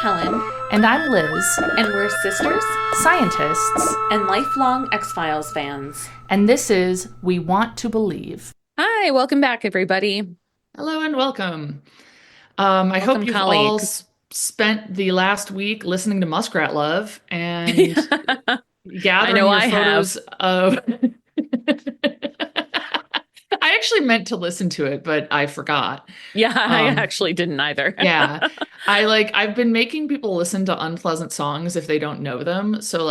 Helen, And I'm Liz, and we're sisters scientists, and lifelong X-Files fans. and this is We Want to Believe. Hi, welcome back, everybody. Hello and welcome. I hope Welcome, you've all colleagues. spent the last week listening to Muskrat Love and I gathering know your I photos have. of. I actually meant to listen to it, but I forgot. Yeah, I Um, actually didn't either. yeah, I've been making people listen to unpleasant songs if they don't know them. So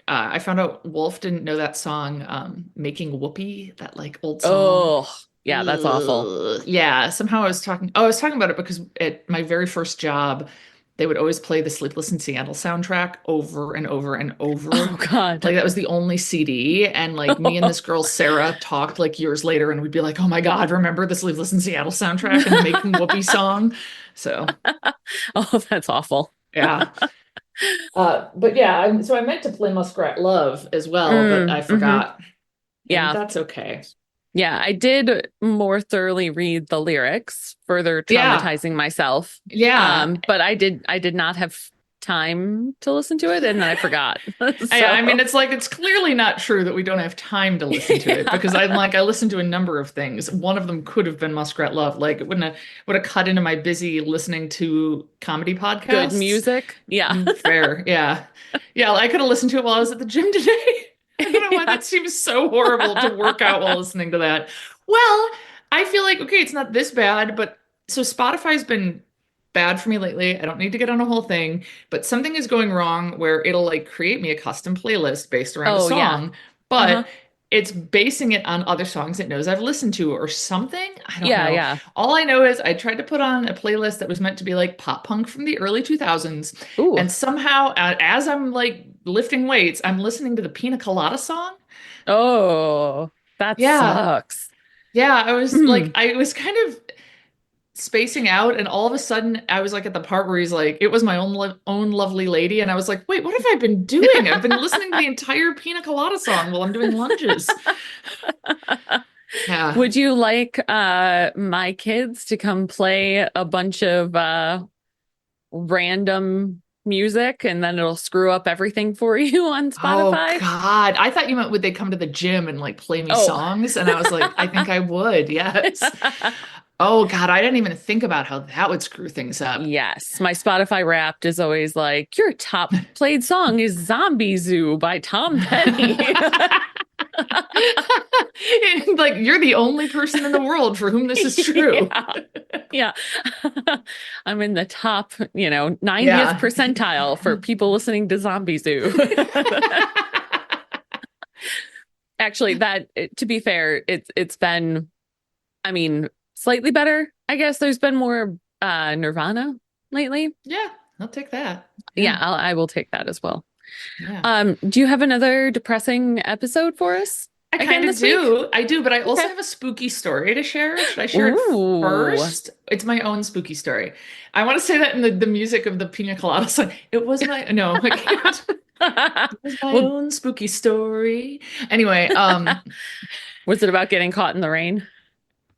I found out Wolf didn't know that song, "Making Whoopee," that like old song. Oh, yeah, that's awful. Yeah, somehow I was talking about it because at my very first job, they would always play the Sleepless in Seattle soundtrack over and over and over. Oh, God. Like that was the only CD. And like me and this girl, Sarah, talked like years later and we'd be like, oh my God, remember the Sleepless in Seattle soundtrack and the Making Whoopee song? So Oh, that's awful. yeah. But yeah, so I meant to play Muskrat Love as well, but I forgot. And Yeah. that's okay. Yeah, I did more thoroughly read the lyrics, further Yeah. traumatizing myself. Yeah. But I did not have time to listen to it, and then I forgot. I mean, it's clearly not true that we don't have time to listen to it because I listened to a number of things. One of them could have been Muskrat Love. Like it would have cut into my busy listening to comedy podcasts. Good music. Yeah. Fair. Yeah. Yeah. I could have listened to it while I was at the gym today. I don't know why that seems so horrible to work out while listening to that. Well, I feel like, okay, it's not this bad, but so Spotify's been bad for me lately. I don't need to get on a whole thing, but something is going wrong where it'll like create me a custom playlist based around a Oh, yeah. song, but Uh-huh. it's basing it on other songs it knows I've listened to or something. I don't Yeah, know. yeah. All I know is I tried to put on a playlist that was meant to be like pop punk from the early 2000s. Ooh. And somehow, as I'm like lifting weights, I'm listening to the Pina Colada song. Oh, that Yeah. sucks. Yeah, I was Hmm. I was kind of spacing out, and all of a sudden, I was like at the part where he's like, "It was my own lovely lady," and I was like, "Wait, what have I been doing? I've been listening to the entire Pina Colada song while I'm doing lunges." Yeah. Would you like my kids to come play a bunch of random music and then it'll screw up everything for you on Oh Spotify? God. I thought you meant would they come to the gym and like play me Oh. songs? And I was like, I think I would. Yes. Oh God, I didn't even think about how that would screw things up. Yes, my Spotify Wrapped is always like, your top played song is Zombie Zoo by Tom Petty. Like you're the only person in the world for whom this is true. Yeah. I'm in the top, 90th Yeah. percentile for people listening to Zombie Zoo. Actually, to be fair, it's been, I mean, slightly better. I guess there's been more Nirvana lately. Yeah, I'll take that. Yeah, I will take that as well. Yeah. Do you have another depressing episode for us? I again kind of this week? do. I do, but I also Okay. have a spooky story to share. Should I share Ooh. it first? It's my own spooky story. I want to say that in the music of the Pina Colada song. It was my no, I can't. It was my Well- own spooky story. Anyway, Was it about getting caught in the rain?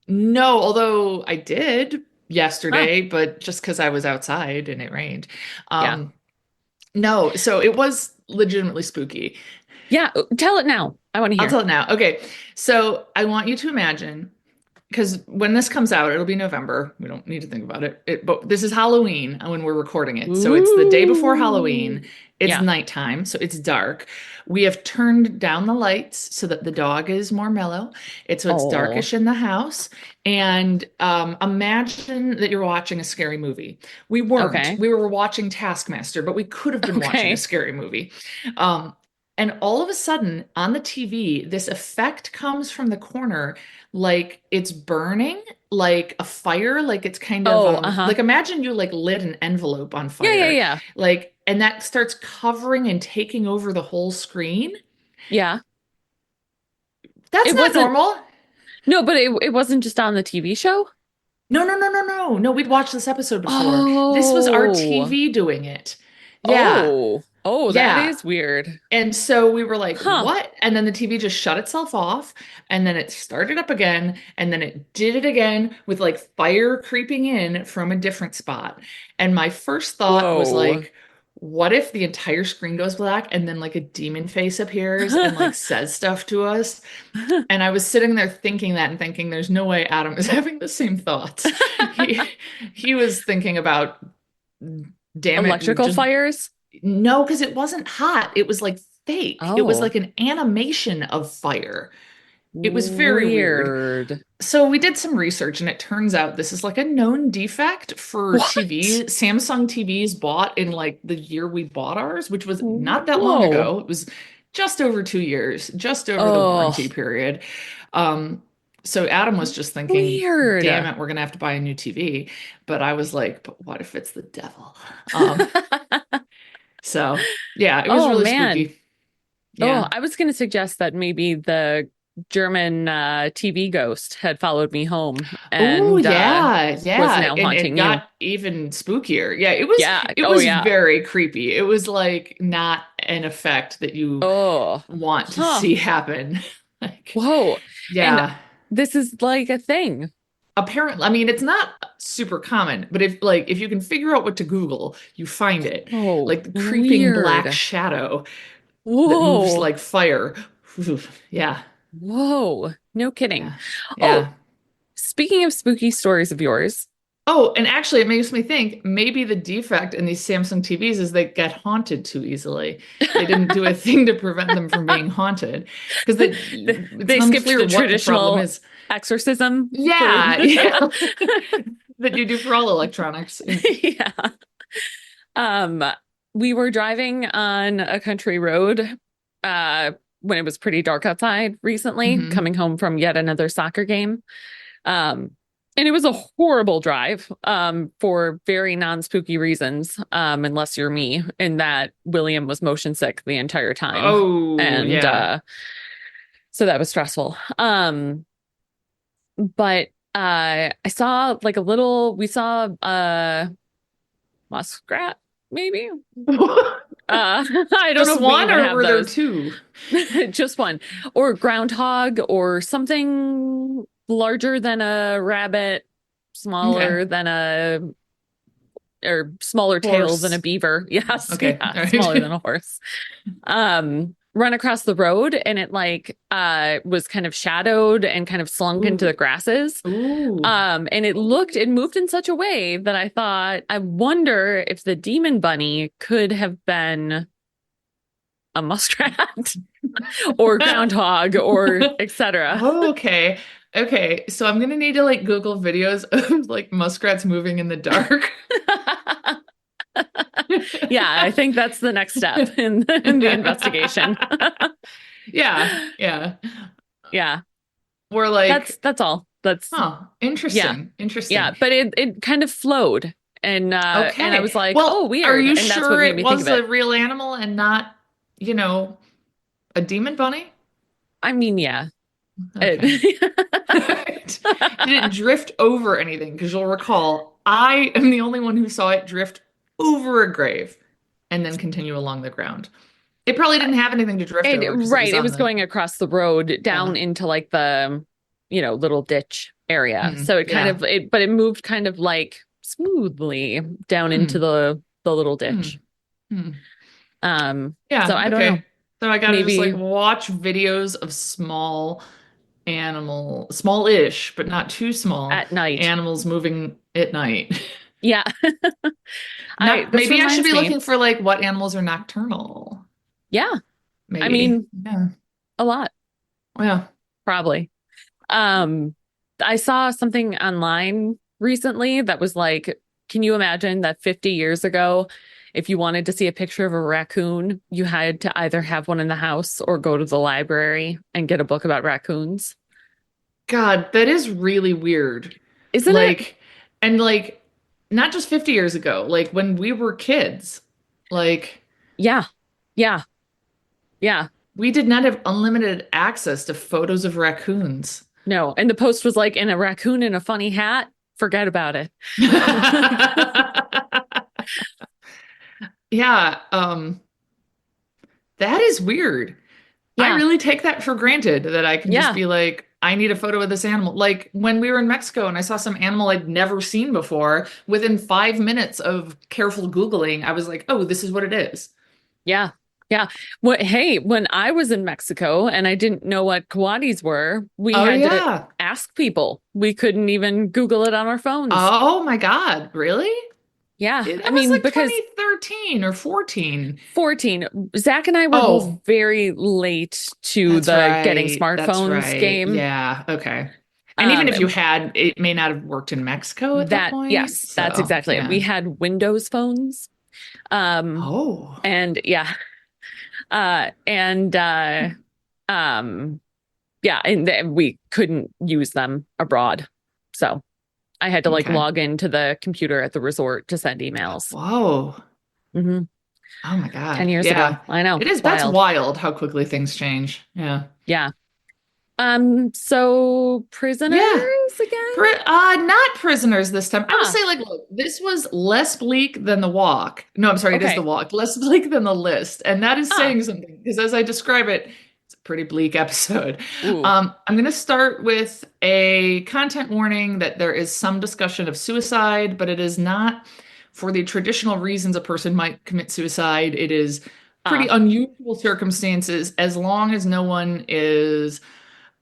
no, although I did yesterday, but just because I was outside and it rained. Yeah. No, so it was legitimately spooky. Yeah, tell it now. I want to I'll hear. tell it now. Okay. So I want you to imagine, because when this comes out, it'll be November. We don't need to think about it. But this is Halloween when we're recording it. So it's the day before Halloween. It's Yeah. nighttime, so it's dark. We have turned down the lights so that the dog is more mellow. So it's Aw. darkish in the house. And imagine that you're watching a scary movie. We weren't. Okay. We were watching Taskmaster, but we could have been watching Okay. a scary movie. And all of a sudden on the TV, this effect comes from the corner, like it's burning, like a fire, like it's kind of like imagine you like lit an envelope on fire. Yeah. Like, and that starts covering and taking over the whole screen. Yeah. That's It not wasn't- normal. No, but it wasn't just on the TV show? No. We'd watched this episode before. This was our Oh. TV doing it. Yeah. Oh. Oh, that Yeah. is weird. And so we were like, Huh. what? And then the TV just shut itself off. And then it started up again. And then it did it again with like fire creeping in from a different spot. And my first thought was Whoa. like, what if the entire screen goes black and then like a demon face appears and like says stuff to us? And I was sitting there thinking that and thinking, there's no way Adam is having the same thoughts. He, he was thinking about, damn it, Electrical just fires? no, because it wasn't hot. It was like fake. It was Oh, like an animation of fire. It was very weird. weird. So we did some research, and it turns out this is like a known defect for What? TV. Samsung TVs bought in like the year we bought ours, which was not that long Whoa. ago. It was just over 2 years, just over the warranty Oh, period. Um, so Adam was just thinking, weird. damn it, we're gonna have to buy a new TV. But I was like, but what if it's the devil? Um, so yeah, it was Oh really man. spooky. Oh, Yeah. I was going to suggest that maybe the German TV ghost had followed me home Oh and yeah, was yeah. now And it haunting you. got even spookier. Yeah, it was Yeah. it Oh was yeah. very creepy. It was like not an effect that you Oh. want to Huh. see happen. Like, Whoa. And yeah. this is like a thing. Apparently, I mean, it's not super common, but if you can figure out what to Google, you find it. Oh, Like the creeping black weird. shadow that moves Whoa. like fire. Yeah. Whoa. No kidding. Yeah. Oh, Yeah. speaking of spooky stories of yours. Oh, and actually, it makes me think maybe the defect in these Samsung TVs is they get haunted too easily. They didn't do a thing to prevent them from being haunted because it's They skipped unclear the what the problem traditional is. exorcism for Yeah, yeah, that you do for all electronics. yeah. Um, we were driving on a country road when it was pretty dark outside recently, Hmm. coming home from yet another soccer game. And it was a horrible drive for very non-spooky reasons, unless you're me, in that William was motion sick the entire time. Oh, And yeah. so that was stressful. But I saw like we saw muskrat, maybe. I don't know Just if we one, even or have were there those. two? Just one. Or groundhog or something larger than a rabbit, Okay. smaller than or smaller tail than a Horse. beaver. Yes, Okay. yeah, All smaller right. than a horse. Run across the road and it like was kind of shadowed and kind of slunk into the Ooh. grasses. Ooh. And it moved in such a way that I thought, I wonder if the demon bunny could have been a muskrat or groundhog or etc. Oh, okay. Okay. So I'm gonna need to like Google videos of like muskrats moving in the dark. Yeah, I think that's the next step in the investigation. Yeah, yeah. Yeah, We're like, that's all. That's huh, yeah, interesting, interesting. yeah. But it kind of flowed, and I Okay. was like, oh, Well, are weird, you and that's what sure made it me think was of a it. real animal and not, you know, a demon bunny? I mean, yeah. Okay. Did it drift over anything? Because you'll recall, I am the only one who saw it drift over a grave and then continue along the ground. It probably didn't have anything to drift over because it was Right, it on was the, going across the road yeah. down into like the, little ditch area. Hmm. So it kind Yeah. of but it moved kind of like smoothly down into Hmm. the little Hmm. ditch. Hmm. So Yeah. I don't know. Okay. So I gotta just like Maybe watch videos of smallish, but not too small at night. animals moving at night. Yeah. Not This maybe I should reminds be me. looking for like what animals are nocturnal. Yeah. I Maybe. mean, Yeah. a lot, Yeah. probably. Um, I saw something online recently that was like, can you imagine that 50 years ago, if you wanted to see a picture of a raccoon, you had to either have one in the house or go to the library and get a book about raccoons? God, that is really weird. Isn't it? Like, and like, not just 50 years ago, like when we were kids, like, Yeah. Yeah. Yeah. we did not have unlimited access to photos of raccoons. No. And the post was like, in a raccoon in a funny hat, forget about it. Yeah. That is weird. I Yeah. really take that for granted that I can just Yeah. be like, I need a photo of this animal. Like when we were in Mexico and I saw some animal I'd never seen before, within 5 minutes of careful Googling, I was like, oh, this is what it is. Yeah. Yeah. Hey, when I was in Mexico and I didn't know what coatis were, we Oh, had to yeah. ask people. We couldn't even Google it on our phones. Oh my God. Really? Yeah. I That was mean, like because 2013 or 14. 14, Zach and I were both Oh, very late to that's the getting right. That's smartphones right. game. Yeah. Okay. And even if you And had, it may not have worked in Mexico at that that, point. yes, that's So, exactly it. We yeah. had Windows phones. Um, Oh, and yeah, and um, yeah, and we couldn't use them abroad. So I had to like okay. log into the computer at the resort to send emails. Whoa. hmm Oh my God. 10 years Yeah. ago. I know. It is. It's That's wild. wild how quickly things change. Yeah. Yeah. So prisoners Yeah. again? Not prisoners this time. I will Ah, say, like, look, this was less bleak than the walk. No, I'm sorry, it is the okay. walk. Less bleak than the list. And that is Ah, saying something because as I describe it, it's a pretty bleak episode. ooh. I'm going to start with a content warning that there is some discussion of suicide, but it is not for the traditional reasons a person might commit suicide. It is pretty Ah, unusual circumstances as long as no one is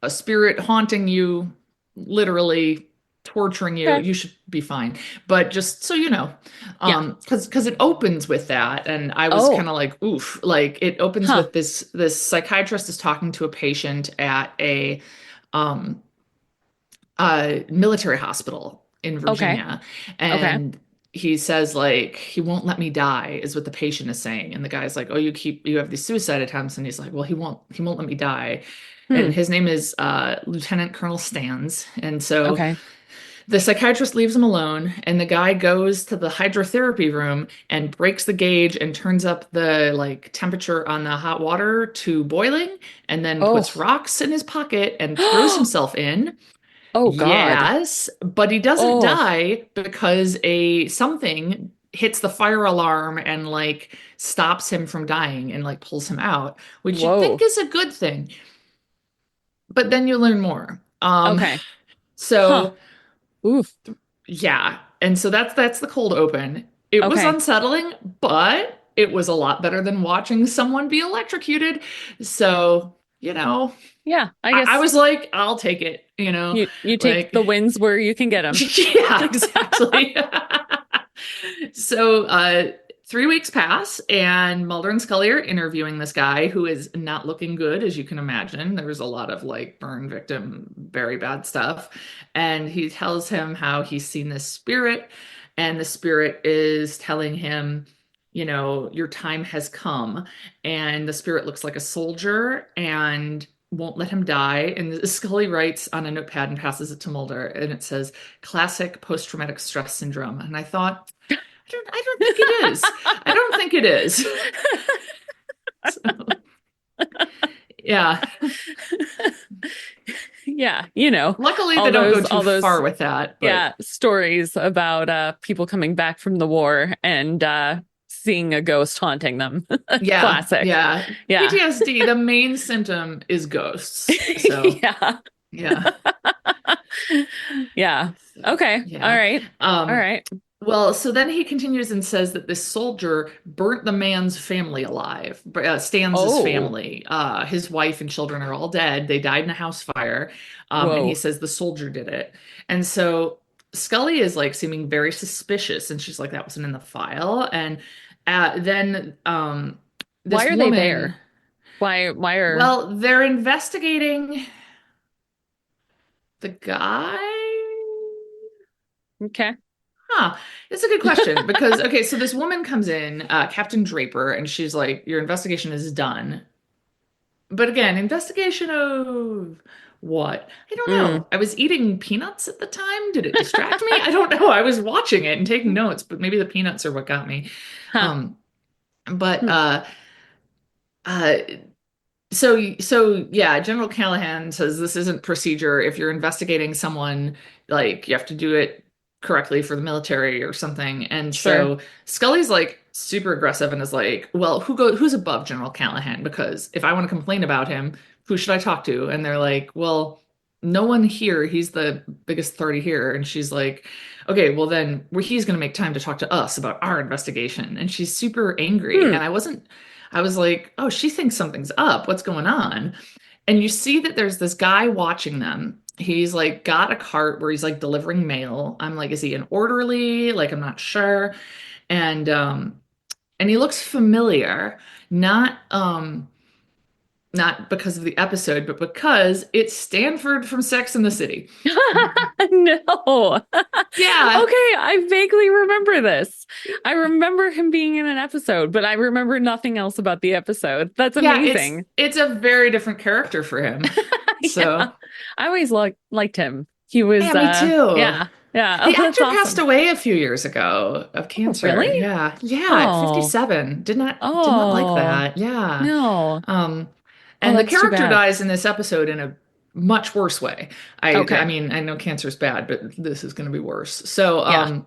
a spirit haunting you, literally torturing you, okay. you should be fine. But just so you know, Yeah. because it opens with that, and I was kind Oh, of like, oof, like it opens huh. with this psychiatrist is talking to a patient at um a military hospital in Okay. Virginia, Okay. and he says like he won't let me die is what the patient is saying, and the guy's like, oh, you have these suicide attempts, and he's like, well, he won't let me die. And Hmm. his name is Lieutenant Colonel Stans. And so Okay. the psychiatrist leaves him alone, and the guy goes to the hydrotherapy room and breaks the gauge and turns up the like temperature on the hot water to boiling, and then puts Oh. rocks in his pocket and throws himself in. Oh God. Yes, but he doesn't Oh. die because a something hits the fire alarm and like stops him from dying and like pulls him out, which you'd think Whoa. is a good thing. But then you learn more. Okay. Huh. So Oof. yeah, and so that's the cold open. It was Okay. unsettling, but it was a lot better than watching someone be electrocuted. So, Yeah, I I guess was like, I'll take it, you take like the wins where you can get them. yeah, exactly. So, 3 weeks pass, and Mulder and Scully are interviewing this guy who is not looking good, as you can imagine. There was a lot of like burn victim, very bad stuff. And he tells him how he's seen this spirit, and the spirit is telling him, your time has come. And the spirit looks like a soldier and won't let him die. And Scully writes on a notepad and passes it to Mulder, and it says, classic post-traumatic stress syndrome. And I thought, I don't think it is. I don't think it is. So, yeah. Yeah, Luckily, they don't go too all far those with that, but yeah, stories about people coming back from the war and seeing a ghost haunting them. yeah, Classic. yeah. Yeah. PTSD, the main symptom is ghosts. So, Yeah. yeah. Yeah. So, Okay. All yeah. right. All Um, right. Well, so then he continues and says that this soldier burnt the man's family alive. Stan's Oh, family, his wife and children are all dead. They died in a house fire. And he whoa. says the soldier did it. And so Scully is like seeming very suspicious, and she's like, that wasn't in the file. And then Why this are they woman, there? Why are well, they're investigating the guy. okay. Huh. It's a good question because, okay, so this woman comes in, Captain Draper, and she's like, your investigation is done. But again, investigation of what? I don't Mm. know. I was eating peanuts at the time. Did it distract me? I don't know. I was watching it and taking notes, but maybe the peanuts are what got me. Huh. Um, but Hmm. uh so yeah, General Callahan says this isn't procedure. If you're investigating someone, like you have to do it correctly for the military or something. And Sure. so Scully's like super aggressive and is like, well, who's above General Callahan? Because if I want to complain about him, who should I talk to? And they're like, well, no one here. He's the biggest authority here. And she's like, okay, well then he's going to make time to talk to us about our investigation. And she's super angry. Hmm. And I was like, oh, she thinks something's up. What's going on? And you see that there's this guy watching them. He's like got a cart where he's like delivering mail. I'm like, is he an orderly? Like, I'm not sure. And and he looks familiar, not not because of the episode, but because it's Stanford from Sex and the City. No. Yeah. Okay, I vaguely remember this. I remember him being in an episode, but I remember nothing else about the episode. That's Yeah, amazing. it's a very different character for him. Yeah. So, I always liked him. He was yeah, me too. yeah. Yeah. The Oh, that's actor passed awesome. away a few years ago of Oh, cancer. really? Yeah. Yeah, at Oh. 57. Did not like Oh. that. Yeah. No. Um, Oh, and the that's too character bad. dies in this episode in a much worse way. I Okay. mean, I know cancer's bad, but this is going to be worse. So, Yeah.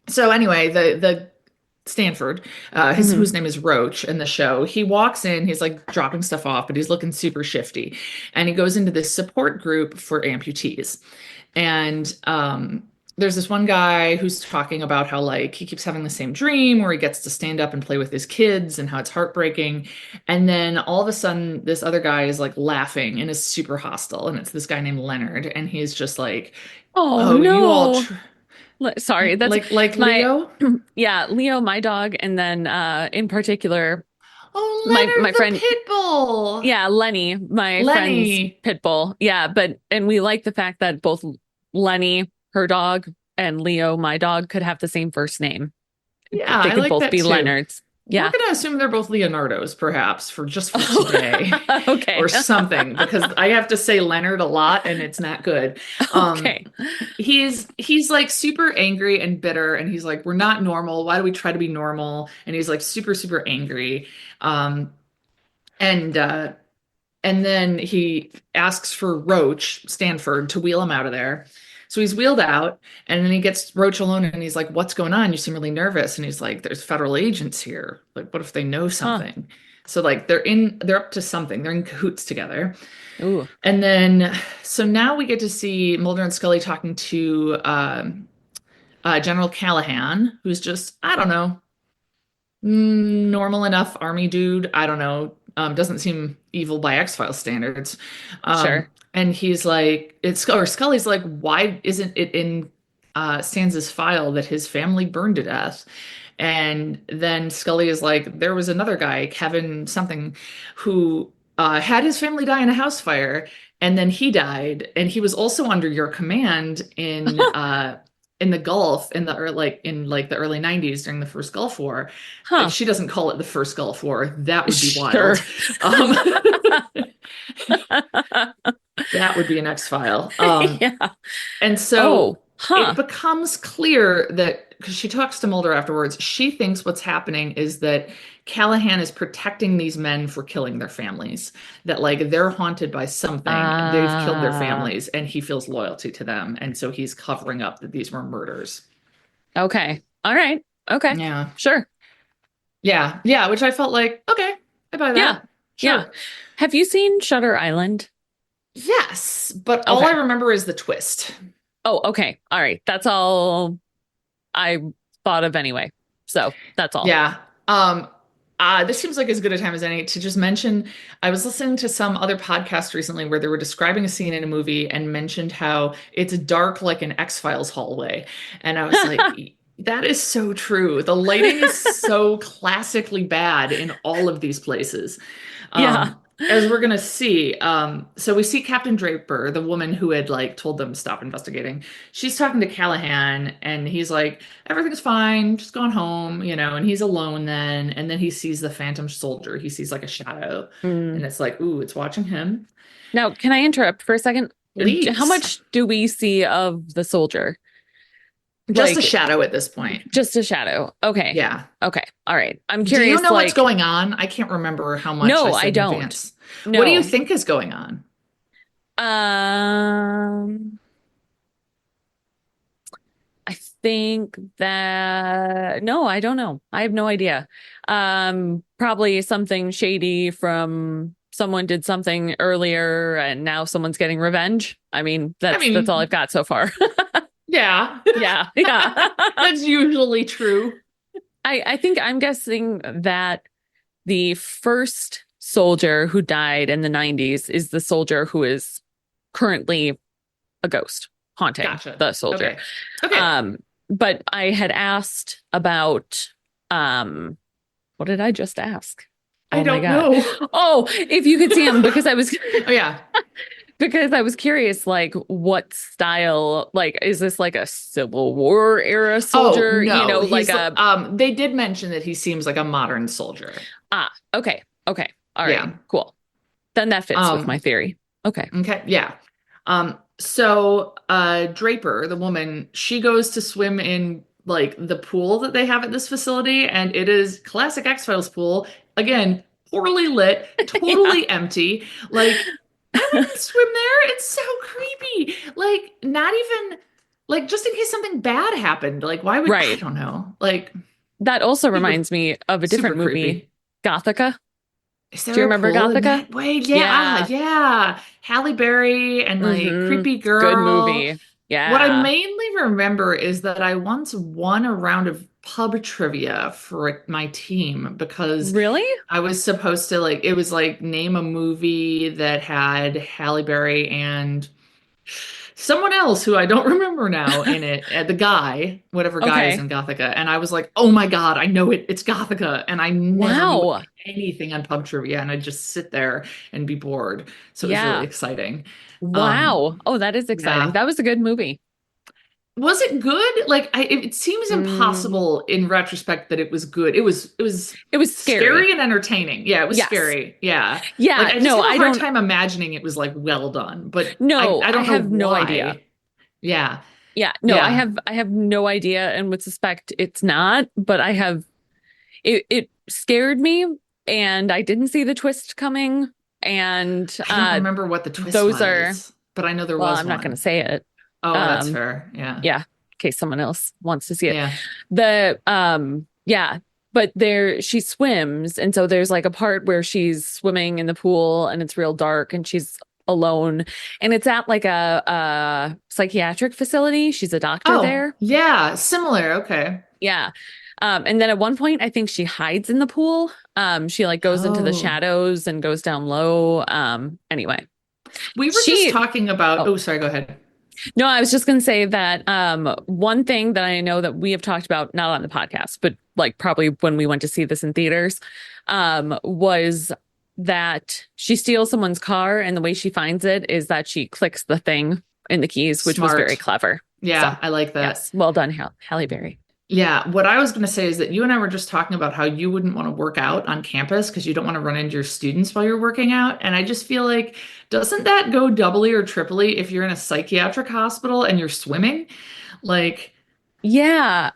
so anyway, the Stanford, his Hmm. whose name is Roach in the show, he walks in, he's like dropping stuff off, but he's looking super shifty, and he goes into this support group for amputees, and there's this one guy who's talking about how like he keeps having the same dream where he gets to stand up and play with his kids and how it's heartbreaking. And then all of a sudden, this other guy is like laughing and is super hostile. And it's this guy named Leonard. And he's just like, Oh oh, you all no. Sorry, that's like my Leo? yeah, Leo, my dog, and then in particular, Oh, my Leonard the friend, pit bull. yeah, Lenny, my friend's Lenny. pit bull. Yeah, and we like the fact that both Lenny, her dog, and Leo, my dog, could have the same first name. Yeah, They I could like both that be too. Leonards. We're Yeah. gonna assume they're both Leonardos, perhaps, for just for today. Okay. Or something, because I have to say Leonard a lot and it's not good. Um, Okay. he's like super angry and bitter, and he's like, we're not normal. Why do we try to be normal? And he's like super, super angry. Um, and and then he asks for Roach, Stanford, to wheel him out of there. So he's wheeled out, and then he gets Roach alone, and he's like, "What's going on? You seem really nervous." And he's like, "There's federal agents here. Like, what if they know Huh. something?" So like they're up to something. They're in cahoots together. Ooh. And then so now we get to see Mulder and Scully talking to General Callahan, who's just, I don't know, normal enough army dude. I don't know. Doesn't seem evil by X-Files standards. Sure. And he's like, or Scully's like, why isn't it in Sansa's file that his family burned to death? And then Scully is like, there was another guy, Kevin something, who had his family die in a house fire, and then he died, and he was also under your command in the Gulf in like the early 90s during the first Gulf War. Huh. She doesn't call it the first Gulf War. That would be Sure. wild. That would be an X-file. Yeah. And so Oh, huh. it becomes clear that because she talks to Mulder afterwards, she thinks what's happening is that Callahan is protecting these men for killing their families. That like they're haunted by something, they've killed their Ah. families, and he feels loyalty to them, and so he's covering up that these were murders. Okay. All right. Okay. Yeah, Sure. yeah, which I felt like, okay, I buy Yeah. that. Sure. Yeah. Have you seen Shutter Island? Yes, but all Okay. I remember is the twist. Oh, okay. All right. That's all I thought of anyway. So that's all. Yeah. This seems like as good a time as any to just mention. I was listening to some other podcast recently where they were describing a scene in a movie and mentioned how it's dark like an X-Files hallway. And I was like, that is so true. The lighting is so classically bad in all of these places. Yeah. As we're gonna see. So we see Captain Draper, the woman who had like told them to stop investigating. She's talking to Callahan, and he's like, everything's fine, just going home, and he's alone then. And then he sees the Phantom Soldier. He sees like a shadow, Mm. and it's like, ooh, it's watching him. Now, can I interrupt for a second? Please. How much do we see of the soldier? Just a Like, shadow at this point. just a shadow. Okay. Yeah. Okay. All right. I'm Do curious. you know what's like, going on? I can't remember how much No, I said I in don't. advance. no. What do you think is going on? Um, I think that no, I don't know. I have no idea. Probably something shady from someone did something earlier and now someone's getting revenge. I mean, I that's all mean, I've got so far. yeah. Yeah, yeah. That's usually true. I think I'm guessing that the first soldier who died in the 90s is the soldier who is currently a ghost haunting Gotcha. the soldier. Okay. Okay. Um, but I had asked about what did I just ask? I Oh my don't God. know. Oh, if you could see him because I was Oh yeah. because I was curious, like what style, like is this like a Civil War era Oh soldier? no. Like He's a they did mention that he seems like a modern soldier. okay, okay, all right, Yeah. cool. Then that fits with my Um theory. Okay. okay, yeah. Draper, the woman, she goes to swim in like the pool that they have at this facility, and it is classic X-Files pool. Again, poorly lit, Yeah. totally empty. Like, I wouldn't swim there. It's so creepy. Like, not even like just in case something bad happened. Like, why would I Right. don't know. Like That also super reminds me of a super different movie, creepy. Gothica. Is Do you there a remember pool in Gothica? that way? Yeah, Yeah. yeah. Halle Berry and like Mm-hmm. creepy Good girl. movie. What I Yeah. mainly remember is that I once won a round of pub trivia for my team because Really? I was supposed to like it was like name a movie that had Halle Berry and someone else who I don't remember now in it, the guy, whatever guy is Okay. in Gothica. And I was like, oh my God, I know it. It's Gothica. And I never knew Wow. anything on pub trivia. And I'd just sit there and be bored. So it was really Yeah. exciting. Wow. Oh, that is exciting. Yeah. That was a good movie. Was it good? Like it seems Mm, impossible in retrospect that it was good. It was it was scary. scary and entertaining. Yeah, it was Yes. scary. Yeah. Like Yeah. I just No, have a I hard don't. time imagining it was like well done, but No, I I don't know have no idea. why. Yeah. Yeah. No, Yeah. I have no idea and would suspect it's not, but I have it scared me and I didn't see the twist coming. And I don't remember what the twist those are, was, but I know there well, was I'm not going to one. say it. Oh, that's Um, fair. Yeah. yeah, in case someone else wants to see it. Yeah. Yeah, but there she swims, and so there's like a part where she's swimming in the pool and it's real dark and she's alone and it's at like a psychiatric facility. She's a doctor Oh, there. yeah, similar. Okay. Yeah. And then at one point I think she hides in the pool. She like goes into the Oh. shadows and goes down low. Anyway. We were just She talking about, oh oh, sorry, go ahead. No, I was just going to say that one thing that I know that we have talked about, not on the podcast, but like probably when we went to see this in theaters, was that she steals someone's car and the way she finds it is that she clicks the thing in the keys, which was very Smart. clever. So, Yeah, I like that. yes, well done, Halle Berry. Yeah, what I was going to say is that you and I were just talking about how you wouldn't want to work out on campus because you don't want to run into your students while you're working out. And I just feel like, doesn't that go doubly or triply if you're in a psychiatric hospital and you're swimming? Like, Yeah,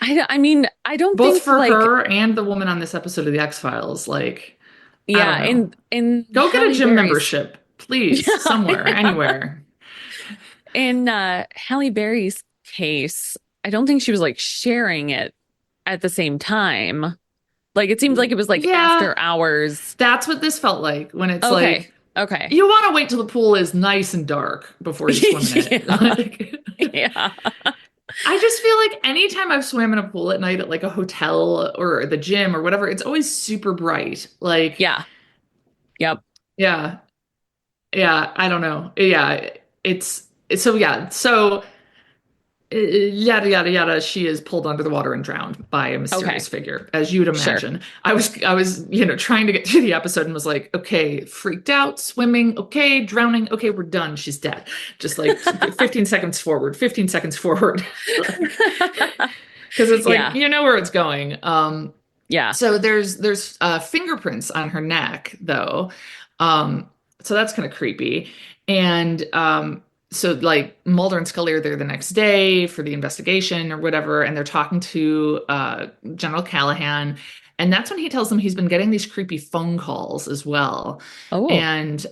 I mean, I don't both think for like, her and the woman on this episode of The X-Files, like, I don't yeah, know. in Go get a Halle gym Berry's, membership, please, yeah, somewhere, yeah. anywhere. In Halle Berry's case, I don't think she was like sharing it at the same time. Like it seemed like it was like Yeah, after hours. that's what this felt like when it's Okay. like, Okay. you want to wait till the pool is nice and dark before you swim in it. Yeah. Like, Yeah. I just feel like anytime I've swam in a pool at night at like a hotel or the gym or whatever, it's always super bright. Like, Yeah. Yep. yeah, yeah, I don't know. Yeah, so yeah, so yada yada yada. She is pulled under the water and drowned by a Okay. mysterious figure, as you'd Sure. imagine. I was, trying to get through the episode and was like, okay, freaked out, swimming, okay, drowning, okay, we're done. She's dead. Just like 15 seconds forward, 15 seconds forward. Because it's like Yeah. you know where it's going. Yeah. So there's fingerprints on her neck though. So that's kind of creepy. And so like Mulder and Scully are there the next day for the investigation or whatever, and they're talking to General Callahan. And that's when he tells them he's been getting these creepy phone calls as well. Oh. And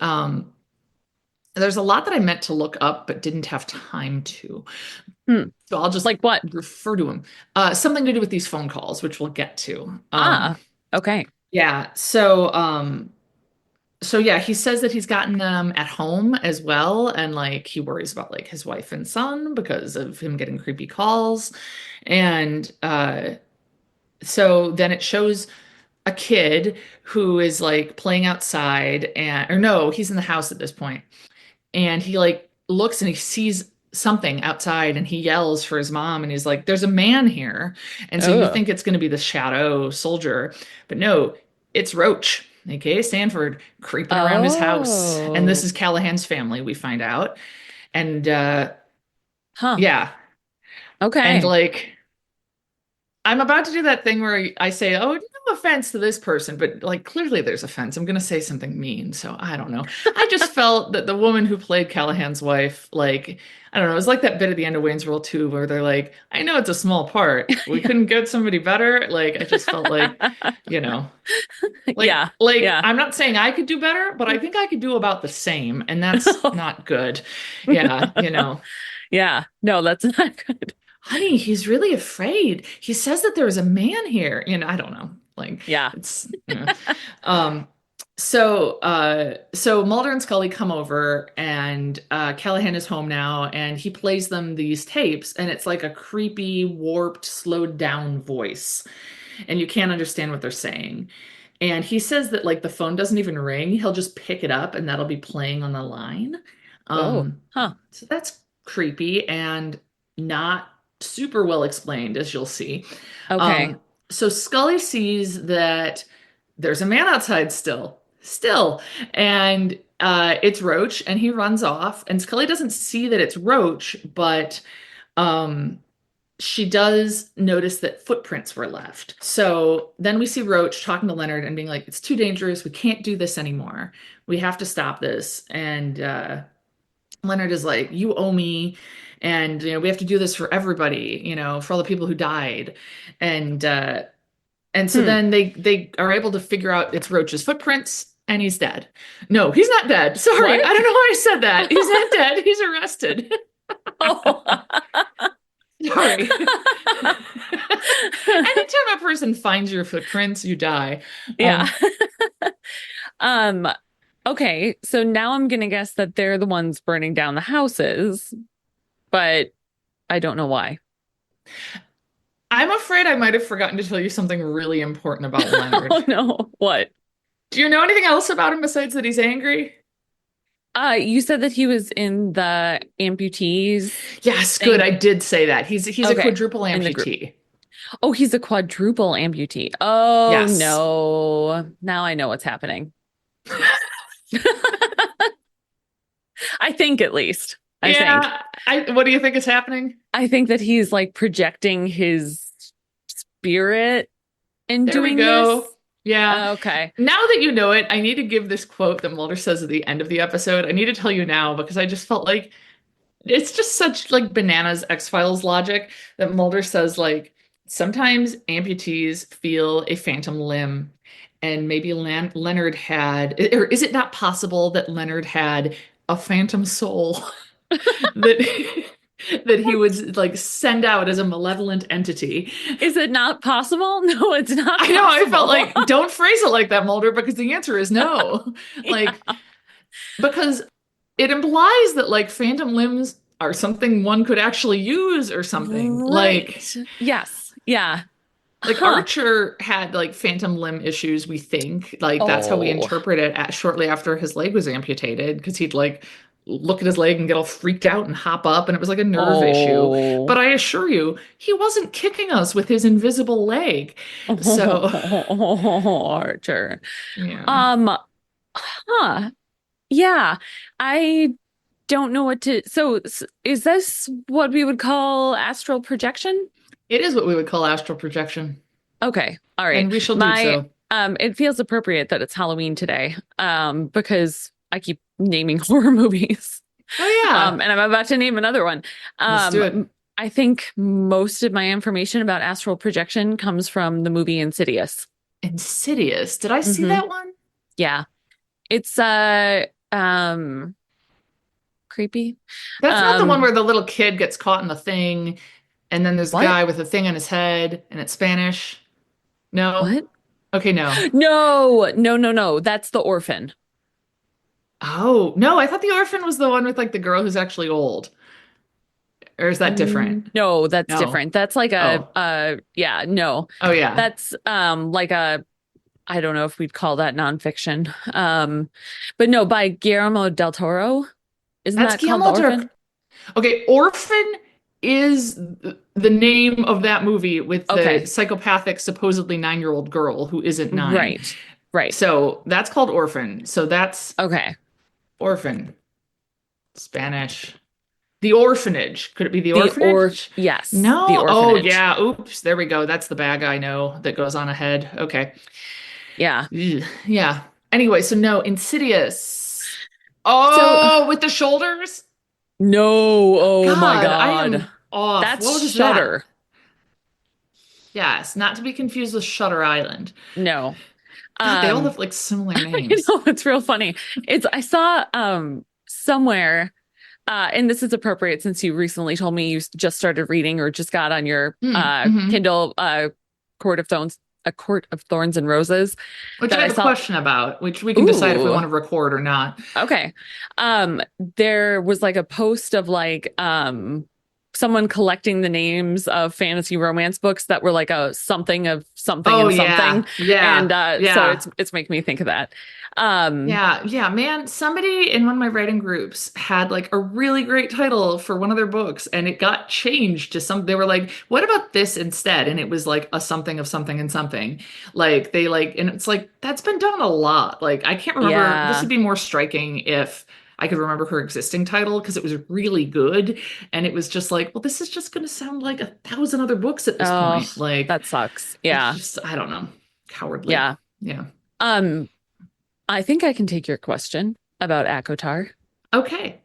There's a lot that I meant to look up but didn't have time to. Hmm. So I'll just Like what? refer to him. Something to do with these phone calls, which we'll get to. Ah, okay. Yeah. So yeah, he says that he's gotten them at home as well, and like he worries about like his wife and son because of him getting creepy calls. And so then it shows a kid who is like playing outside and or no, he's in the house at this point. And he like looks and he sees something outside and he yells for his mom and he's like, there's a man here. And so you Oh. think it's going to be the shadow soldier, but no, it's Roach, aka Stanford, creeping around his house. And this Oh. is Callahan's family, we find out. And Huh. yeah, and Okay. like I'm about to do that thing where I say, "Oh, no offense to this person," but like clearly there's offense. I'm going to say something mean, so I don't know. I just felt that the woman who played Callahan's wife, like I don't know, it was like that bit at the end of Wayne's World 2 where they're like, "I know it's a small part. We Yeah. couldn't get somebody better." Like I just felt like, you know, like Yeah. like Yeah. I'm not saying I could do better, but I think I could do about the same, and that's not good. Yeah, you know. Yeah. No, that's not good. Honey, he's really afraid. He says that there was a man here. I don't know. Like Yeah. it's um so Mulder and Scully come over and Callahan is home now and he plays them these tapes and it's like a creepy, warped, slowed down voice. And you can't understand what they're saying. And he says that like the phone doesn't even ring. He'll just pick it up and that'll be playing on the line. Oh. Um, Huh. so that's creepy and not super well explained, as you'll see. Okay. So Scully sees that there's a man outside still, and it's Roach, and he runs off. And Scully doesn't see that it's Roach, but um, she does notice that footprints were left. So then we see Roach talking to Leonard and being like, "It's too dangerous. We can't do this anymore. We have to stop this." And Leonard is like, "You owe me, and we have to do this for everybody, for all the people who died." And and so Hmm. then they are able to figure out it's Roach's footprints, and he's dead. No, he's not dead. Sorry, What? I don't know why I said that. He's not dead. He's arrested. Oh. Sorry. Anytime a person finds your footprints, you die. Yeah. Um, okay, so now I'm gonna guess that they're the ones burning down the houses, but I don't know why. I'm afraid I might have forgotten to tell you something really important about Leonard. Oh no, what? Do you know anything else about him besides that he's angry? You said that he was in the amputees Yes, good. thing. I did say that. He's a Okay, quadruple in the group. amputee. Oh, he's a quadruple amputee. Oh Yes. no. Now I know what's happening. I think at least. I think. Yeah. What do you think is happening? I think that he's like projecting his spirit in There we doing go. this. Yeah. Okay. Now that you know it, I need to give this quote that Mulder says at the end of the episode. I need to tell you now because I just felt like it's just such like bananas X-Files logic that Mulder says like sometimes amputees feel a phantom limb and maybe Leonard had or is it not possible that Leonard had a phantom soul that that he would like send out as a malevolent entity. Is it not possible? No, it's not I know, I felt possible. like don't phrase it like that, Mulder, because the answer is no. Yeah. Like because it implies that like phantom limbs are something one could actually use or something. Right. Yes. Yeah. Like Huh. Archer had like phantom limb issues, we think. Like that's how we Oh. interpret it shortly after his leg was amputated because he'd like look at his leg and get all freaked out and hop up and it was like a nerve issue. Oh. But I assure you, he wasn't kicking us with his invisible leg. So, Archer. yeah. Huh. Yeah. I don't know what to. So, is this what we would call astral projection? It is what we would call astral projection. Okay. All right. And we shall do so. It feels appropriate that it's Halloween today. Because I keep naming horror movies. Oh yeah. And I'm about to name another one. Let's do it. I think most of my information about astral projection comes from the movie Insidious. Insidious. Did I see Mhm. that one? Yeah. It's creepy. That's not the one Um, where the little kid gets caught in the thing, and then there's a what? guy with a thing on his head, and it's Spanish. No? What? Okay, no. No, no, no, no. That's The Orphan. Oh, no, I thought the orphan was the one with like the girl who's actually old. Or is that different? No, that's No. different. That's like a Oh. yeah, no. Oh yeah. That's like a I don't know if we'd call that nonfiction. But no, by Guillermo del Toro. Isn't That's that called The Guillermo del. Orphan? Okay, Orphan is the name of that movie with the Okay. psychopathic, supposedly 9-year-old girl who isn't 9. Right. Right. So that's called Orphan. So that's Okay. Orphan. Spanish. The Orphanage. Could it be the Orphanage? Yes, The No. Oh, Orphanage. yeah. Oops. There we go. That's the bag I know that goes on ahead. Okay. Yeah. Ugh. Yeah. Anyway, so no, Insidious. So Oh, with the shoulders? no, oh my God, I God. am off. What That's was that? Shudder. Yes, not to be confused with Shutter Island. No. God, they all Um have like similar I names. know it's real funny. It's I saw somewhere and this is appropriate since you recently told me you just started reading or just got on your Mm-hmm. Kindle Court of Thorns A Court of Thorns and Roses Which that I I have a saw. question about, which we can decide if we Ooh. want to record or not. Okay. There was like a post of like someone collecting the names of fantasy romance books that were like a something of something Oh and something. yeah, And yeah, so yeah. it's making me think of that. Um Yeah, yeah, man. Somebody in one of my writing groups had like a really great title for one of their books, and it got changed to some. They were like, "What about this instead?" And it was like a something of something and something. Like they like, and it's like that's been done a lot. Like I can't remember. This yeah. would be more striking if I could remember her existing title because it was really good, and it was just like, well, this is just going to sound like 1,000 other books at this Oh, point. Like that sucks. it's Yeah. just, I don't know, cowardly. Yeah. Yeah. Um I think I can take your question about Akotar. Okay.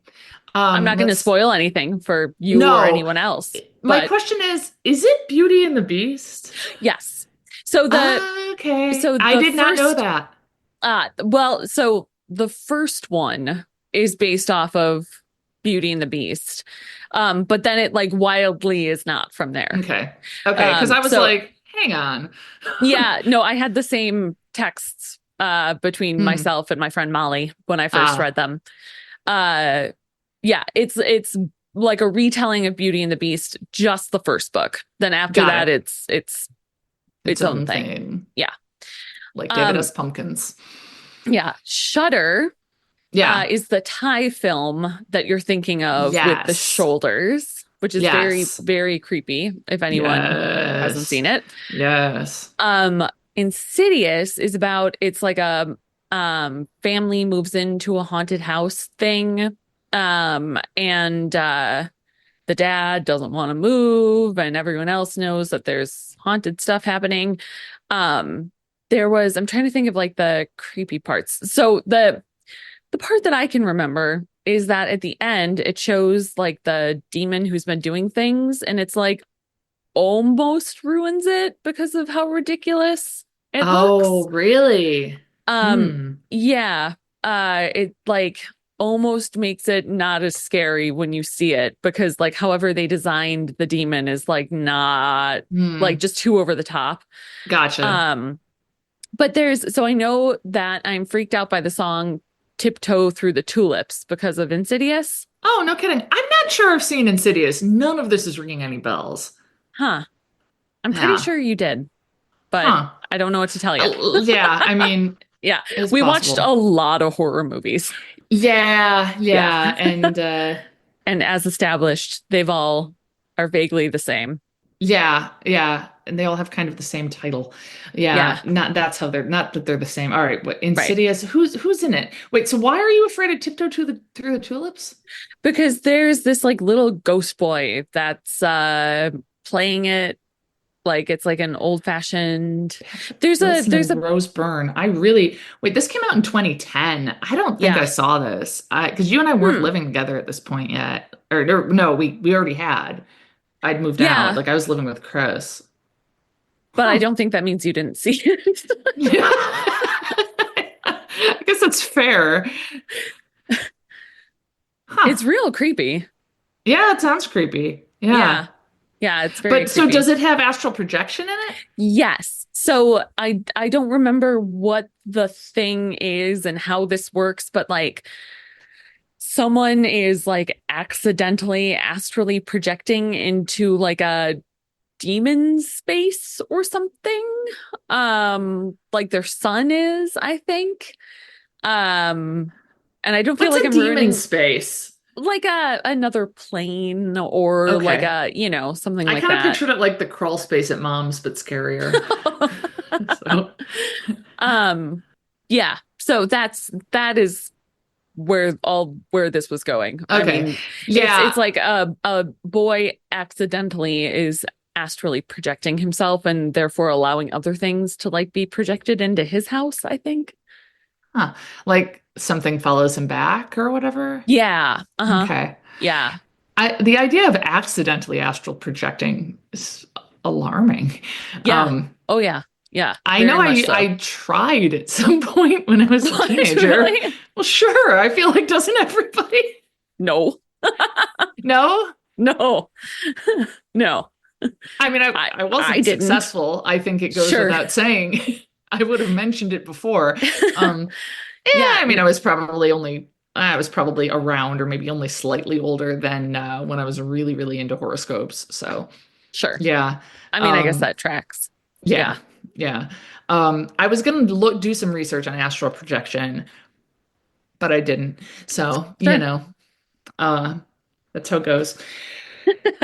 I'm not going to Let's spoil anything for you or No. anyone else, My but question is it Beauty and the Beast? yes. So the Okay. so I the did not know first that. so the first one is based off of Beauty and the Beast. But then it like wildly is not from there. Okay. Okay. Because I was So like, hang on. yeah, no, I had the same texts between Hmm. myself and my friend Molly when I first Ah, read them. Uh yeah, it's like a retelling of Beauty and the Beast, just the first book. Then after got that it. it's Its its own own thing. thing. Yeah. Like David Um S. Pumpkins. yeah, Shudder Yeah. is the Thai film that you're thinking of with the Yes. shoulders, which is very, Yes. very creepy if anyone hasn't Yes. seen it. Yes. Insidious is about it's like a family moves into a haunted house thing. And the dad doesn't want to move, and everyone else knows that there's haunted stuff happening. I'm trying to think of like the creepy parts. So the part that I can remember is that at the end it shows like the demon who's been doing things, and it's like almost ruins it because of how ridiculous it looks. Oh, really? Um, Hmm. yeah, it like almost makes it not as scary when you see it because like however they designed the demon is like not like Hmm. just too over the top. Gotcha. Um, but so I know that I'm freaked out by the song Tiptoe Through the Tulips because of Insidious. Oh, no kidding. I'm not sure I've seen Insidious. None of this is ringing any bells. Huh. I'm pretty Yeah. sure you did, but Huh. I don't know what to tell you. Yeah, I mean, Yeah. it's We watched possible. a lot of horror movies. Yeah, Yeah. yeah. And And as established, they've all are vaguely the same. yeah, yeah. And they all have kind of the same title. Yeah. Yeah, not that's how they're not that they're the same. All right, what Right. Insidious? Who's in it? Wait, so why are you afraid of Tiptoe through the Tulips? Because there's this like little ghost boy that's playing it like it's like an old-fashioned there's Listening, a Rose Byrne. I really wait. This came out in 2010. I don't think yeah. I saw this. Because you and I weren't Hmm. living together at this point yet, or no, we already had. I'd moved out. Yeah. Like I was living with Chris. But I Huh. don't think that means you didn't see it. Yeah. I guess that's fair. Huh. It's real creepy. Yeah, it sounds creepy. Yeah. Yeah. Yeah, it's very But so creepy. does it have astral projection in it? Yes. So I don't remember what the thing is and how this works, but like someone is like accidentally astrally projecting into like a demon space or something. Like their son is, I think. And I don't feel What's like a I'm demon ruining space? like another plane or like Okay. a, something I like kind of that. pictured it like the crawl space at Mom's, but scarier. So, Um, yeah. So that is where this was going. I okay. mean, it's Yeah. like a boy accidentally is astrally projecting himself and therefore allowing other things to like be projected into his house, I think. Huh. Like something follows him back or whatever. Yeah. Uh-huh. Okay. Yeah. The idea of accidentally astral projecting is alarming. Yeah. Um, Oh yeah. Yeah. I know Very much so. I tried at some point when I was a What, teenager. really? Well, sure. I feel like doesn't everybody? No. No? No. No. I mean, I I wasn't didn't. successful. I think it goes Sure. without saying. I would have mentioned it before. Um, yeah, Yeah. I mean, I was probably around or maybe only slightly older than when I was really, really into horoscopes. So, Sure. yeah. I mean, I guess Um, that tracks. yeah, Yeah. yeah. I was gonna do some research on astral projection, but I didn't. So, Sure. uh, that's how it goes.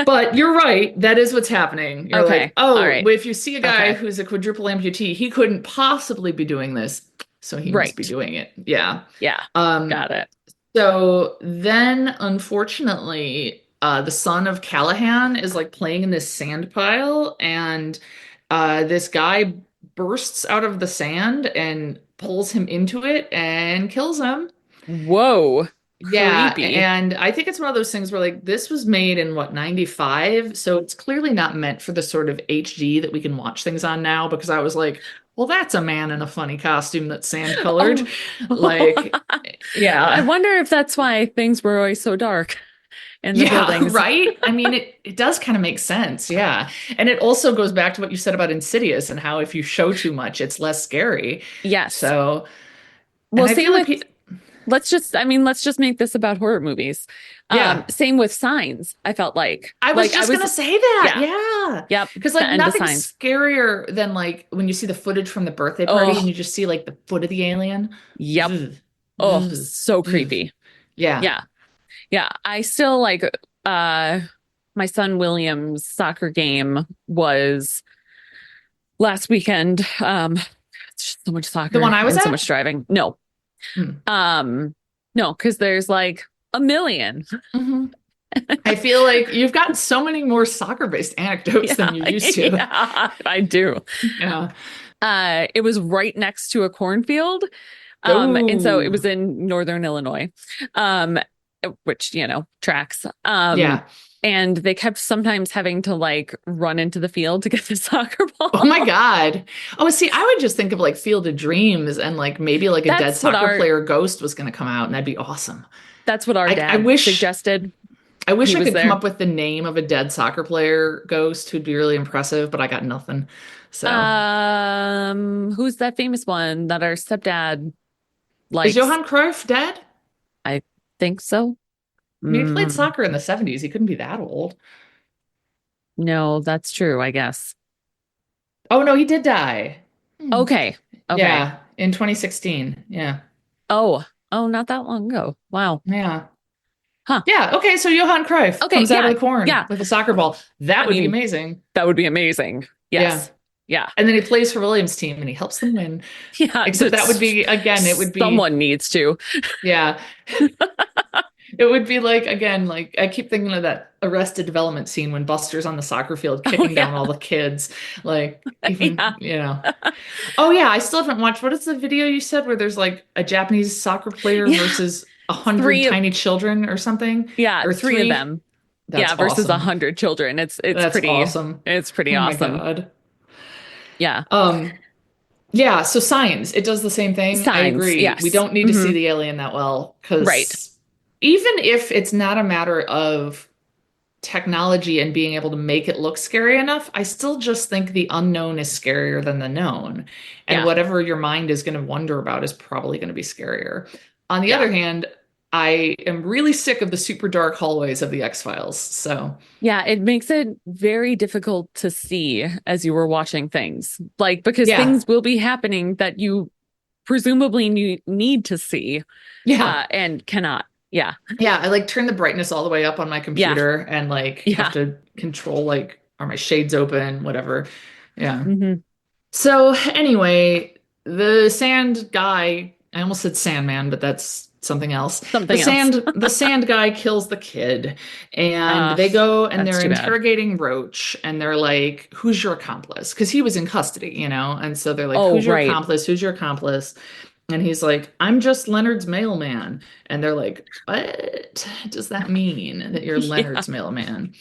But you're right. That is what's happening. You're like, Okay. All oh, right. if you see a guy Okay. who's a quadruple amputee, he couldn't possibly be doing this. So he must be Right. doing it. Yeah. Yeah. Um, Got it. so then unfortunately, the son of Callahan is like playing in this sand pile, and this guy bursts out of the sand and pulls him into it and kills him. Whoa. Yeah, Creepy. and I think it's one of those things where like this was made in what, 95, so it's clearly not meant for the sort of HD that we can watch things on now because I was like, well, that's a man in a funny costume that's sand colored. Oh. Like, I yeah. wonder if that's why things were always so dark in the Yeah, buildings. right? I mean, it does kind of make sense. Yeah. And it also goes back to what you said about Insidious and how if you show too much, it's less scary. Yes. So, and Well, I same feel like with let's just make this about horror movies. yeah. Same with Signs, I felt like. I was just gonna say that. Yeah. Yeah. Yep. Because The like end of nothing's Signs. scarier than like when you see the footage from the birthday party and Oh, you just see like the foot of the alien. yep. Ugh, Oh, ugh, so ugh. creepy. Yeah. Yeah. Yeah. I still like my son William's soccer game was last weekend. It's just so much The one soccer I was and so at? much driving. No. Hmm. No, because there's like a million. Mhm. I feel like you've got so many more soccer-based anecdotes than Yeah, you used to. yeah, I do. Yeah. It was right next to a cornfield. And so it Oh, was in northern Illinois. Um, which, tracks. yeah. And they kept sometimes having to like run into the field to get the soccer Oh my ball. God. Oh, see, I would just think of like Field of Dreams and like maybe like a dead That's what soccer our player ghost was going to come out and that'd be awesome. that's what our I dad wish suggested. I wish He I was could come there. up with the name of a dead soccer player ghost who'd be really impressive, but I got nothing. So, Who's that famous one that our stepdad is likes? Johan Cruyff dead? I think so. I mean, he played Mm, soccer in the 70s. He couldn't be that old. no, that's true, I guess. Oh no, he did die. Hmm. Okay. Okay. Yeah, in 2016. Yeah. Oh, oh, not that long ago. Wow. Yeah. Huh. Yeah. Okay, so Johan Cruyff Okay. comes out of Yeah. the corn Yeah. with a soccer ball. That I would be mean, amazing. that would be amazing. Yeah. Yes. Yeah. And then he plays for Williams' team and he helps them win. Yeah. Except that would be, again, it would be, Someone needs to. yeah. It would be like, again, like I keep thinking of that Arrested Development scene when Buster's on the soccer field Oh, kicking down yeah. all the kids. Like, even, Yeah. Oh, yeah, I still haven't watched. What is the video you said where there's like a Japanese soccer player Yeah. versus 100 Three. tiny children or something? Yeah. Or Three of three? them. That's Yeah. Versus awesome. 100 children. It's That's pretty. awesome. It's pretty Oh my awesome. God. Yeah. Yeah, so Signs, it does the same thing. I Signs. agree. We Yes. don't need to see the alien that well Right. because even if it's not a matter of technology and being able to make it look scary enough, I still just think the unknown is scarier than the known. And Yeah. whatever your mind is going to wonder about is probably going to be scarier. On the Yeah. other hand, I am really sick of the super dark hallways of the X-Files. So, Yeah, it makes it very difficult to see as you were watching things. Like, because yeah. things will be happening that you presumably need to see, Yeah. and cannot. Yeah. Yeah, I like turn the brightness all the way up on my Yeah. computer and like have Yeah. to control like are my shades open, whatever. Yeah. Hmm. So anyway, the sand guy, I almost said Sandman, but that's something else. Something else. The sand guy kills the kid, and Uh, they go and that's they're too bad. interrogating Roach, and they're like, "Who's your accomplice?" Because he was in custody, you know, and so they're like, Oh, "Who's your right. accomplice? Who's your accomplice?" And he's like, "I'm just Leonard's mailman," and they're like, "What does that mean that you're Yeah. Leonard's mailman?"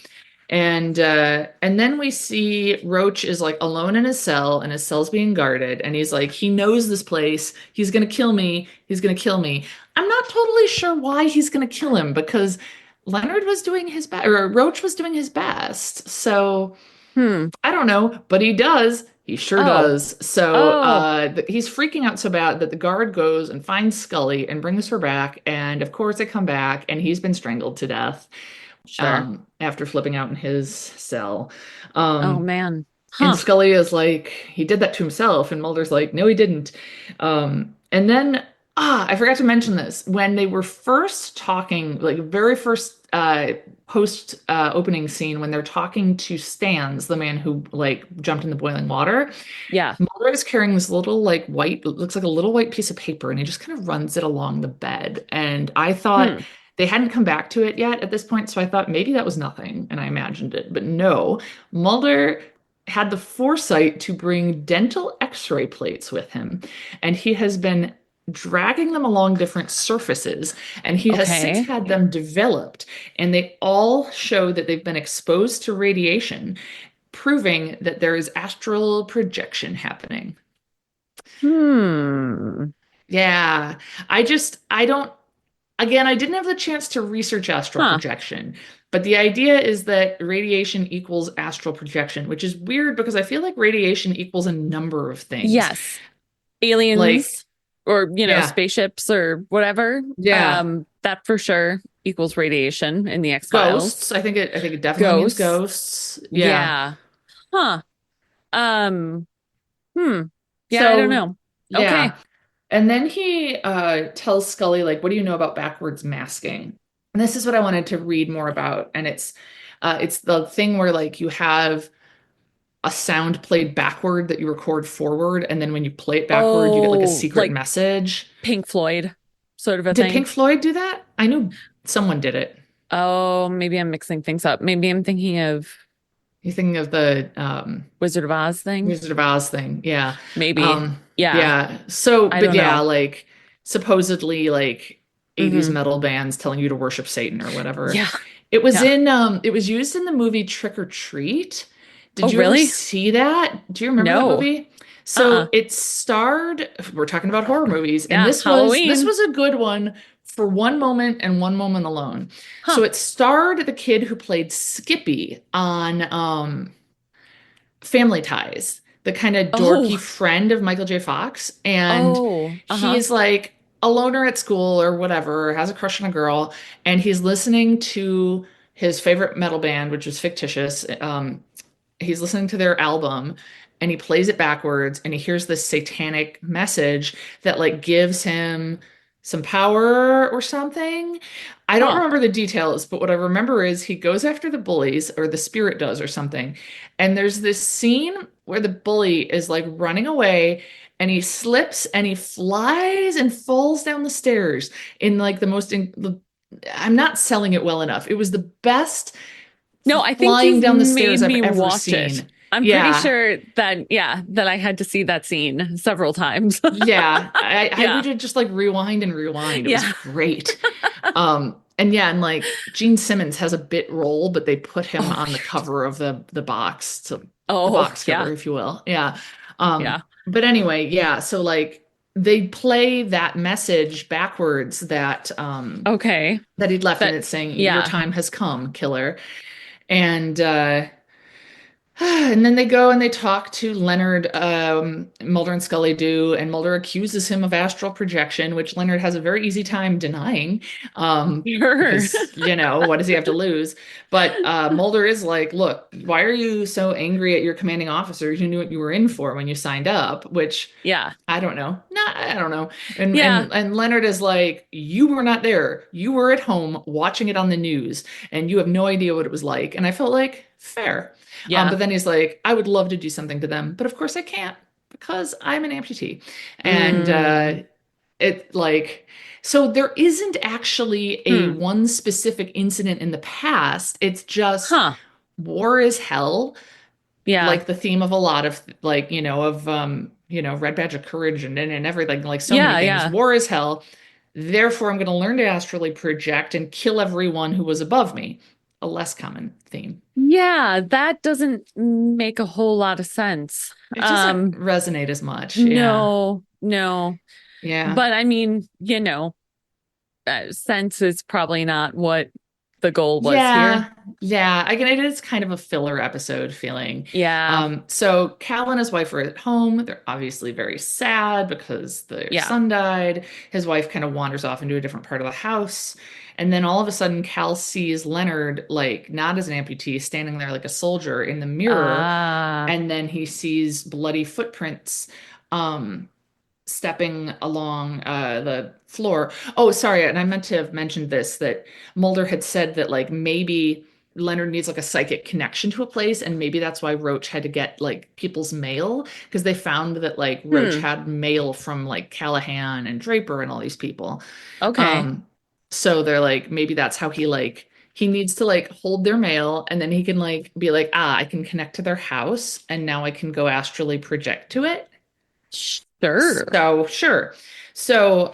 And then we see Roach is like alone in his cell and his cell's being guarded and he's like he knows this place. He's gonna kill me. He's gonna kill me. I'm not totally sure why he's gonna kill him because Leonard was doing his best or Roach was doing his best. So Hmm. I don't know, but he does. He sure Oh. does. So Oh, he's freaking out so bad that the guard goes and finds Scully and brings her back. And of course, they come back and he's been strangled to death sure. after flipping out in his cell. Oh Um, man. and Huh. Scully is like, he did that to himself. And Mulder's like, no, he didn't. And then, I forgot to mention this. When they were first talking, like very first post opening scene, when they're talking to Stans, the man who like jumped in the boiling water, Yeah. Mulder is carrying this little like white, it looks like a little white piece of paper, and he just kind of runs it along the bed. And I thought Hmm. they hadn't come back to it yet at this point, so I thought maybe that was nothing, and I imagined it. But no, Mulder had the foresight to bring dental x-ray plates with him, and he has been dragging them along different surfaces, and he has since Okay. had them developed, and they all show that they've been exposed to radiation, proving that there is astral projection happening. Hmm. Yeah, I don't, again, I didn't have the chance to research astral Huh. projection, but the idea is that radiation equals astral projection, which is weird because I feel like radiation equals a number of things. Yes. Like, Aliens or, yeah, spaceships or whatever. yeah, That for sure equals radiation in the ghosts. X-Files. I think it definitely means Ghosts. ghosts. Yeah. Yeah. Huh. Um, hmm. Yeah, I don't So, know. Okay. yeah. And then he tells Scully, like, what do you know about backwards masking? And this is what I wanted to read more about. And it's the thing where like you have a sound played backward that you record forward, and then when you play it backward, you get like a Oh, secret like message. Pink Floyd sort of a Did Pink thing. Floyd do that? I knew someone did it. Oh, maybe I'm mixing things up. Maybe I'm thinking of You thinking of the Wizard of Oz thing. Wizard of Oz thing? Yeah. Maybe. Yeah. Yeah. So, I but don't yeah, know. like supposedly like 80s Hmm. metal bands telling you to worship Satan or whatever. Yeah. Yeah. It was used in the movie Trick or Treat. Did Oh, you ever really? see that? Do you remember that No. movie? Uh-uh. So it starred, we're talking about horror movies, and Yeah. this Halloween. was a good one for one moment and one moment alone. So Huh. it starred the kid who played Skippy on Family Ties, the kind of dorky Oh. friend of Michael J. Fox. And Oh. Uh-huh. he's like a loner at school or whatever, has a crush on a girl, and he's listening to his favorite metal band, which is fictitious. He's listening to their album and he plays it backwards and he hears this satanic message that like gives him some power or something. I don't Huh. remember the details, but what I remember is he goes after the bullies or the spirit does or something. And there's this scene where the bully is like running away and he slips and he flies and falls down the stairs in like I'm not selling it well enough. It was the best No, I think flying you've down the stairs made I've me ever watch it. seen. I'm pretty Yeah. sure that, yeah, that I had to see that scene several times. Yeah. I Yeah. would just like rewind and rewind. It was Yeah. great. And yeah, and like Gene Simmons has a bit role, but they put him Oh, on the right. cover of the box, so the Oh, box yeah. cover, if you will. Yeah. Yeah. But anyway, yeah, so like they play that message backwards Okay. that he'd left, and That it's saying, "Your yeah. time has come, killer." And and then they go and they talk to Leonard, Mulder and Scully do, and Mulder accuses him of astral projection, which Leonard has a very easy time denying, Sure. because, what does he have to lose? But Mulder is like, look, why are you so angry at your commanding officer? You knew what you were in for when you signed up, which Yeah. I don't know. Nah, I don't know. And Yeah. and and Leonard is like, you were not there. You were at home watching it on the news, and you have no idea what it was like. And I felt like fair. Yeah. But then he's like, I would love to do something to them, but of course I can't because I'm an amputee. And Mm. it like, so there isn't actually a Hmm. one specific incident in the past. It's just Huh. war is hell, Yeah. like the theme of a lot of like, Red Badge of Courage and everything, like so many Yeah. things. Yeah. War is hell. Therefore, I'm going to learn to astrally project and kill everyone who was above me. A less common theme. Yeah. That doesn't make a whole lot of sense. It doesn't resonate as much. Yeah. No, no. Yeah. But I mean, sense is probably not what the goal was here. Yeah, yeah. Again, it is kind of a filler episode feeling. Yeah. So Cal and his wife are at home. They're obviously very sad because their Yeah. son died. His wife kind of wanders off into a different part of the house. And then all of a sudden, Cal sees Leonard, like, not as an amputee, standing there like a soldier in the mirror. Ah. And then he sees bloody footprints. Stepping along the floor. Oh, sorry, and I meant to have mentioned this, that Mulder had said that like maybe Leonard needs like a psychic connection to a place, and maybe that's why Roach had to get like people's mail, because they found that like Roach Hmm. had mail from like Callahan and Draper and all these people. Okay. Um, so they're like maybe that's how he needs to like hold their mail, and then he can like be like, I can connect to their house, and now I can go astrally project to it. Sure. So sure. So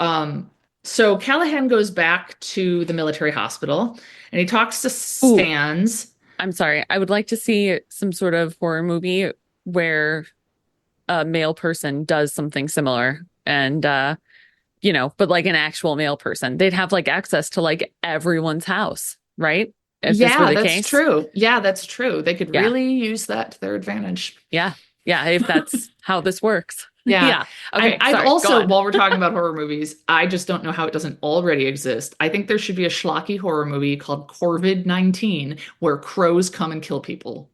so Callahan goes back to the military hospital and he talks to Ooh, Stans. I'm sorry. I would like to see some sort of horror movie where a male person does something similar and but like an actual male person. They'd have like access to like everyone's house, right? If this were Yeah, the that's case. true. Yeah, that's true. They could Yeah. really use that to their advantage. Yeah. Yeah, if that's how this works. Yeah. Yeah. Okay, I've sorry. Go also, on. while we're talking about horror movies, I just don't know how it doesn't already exist. I think there should be a schlocky horror movie called Corvid-19 where crows come and kill people.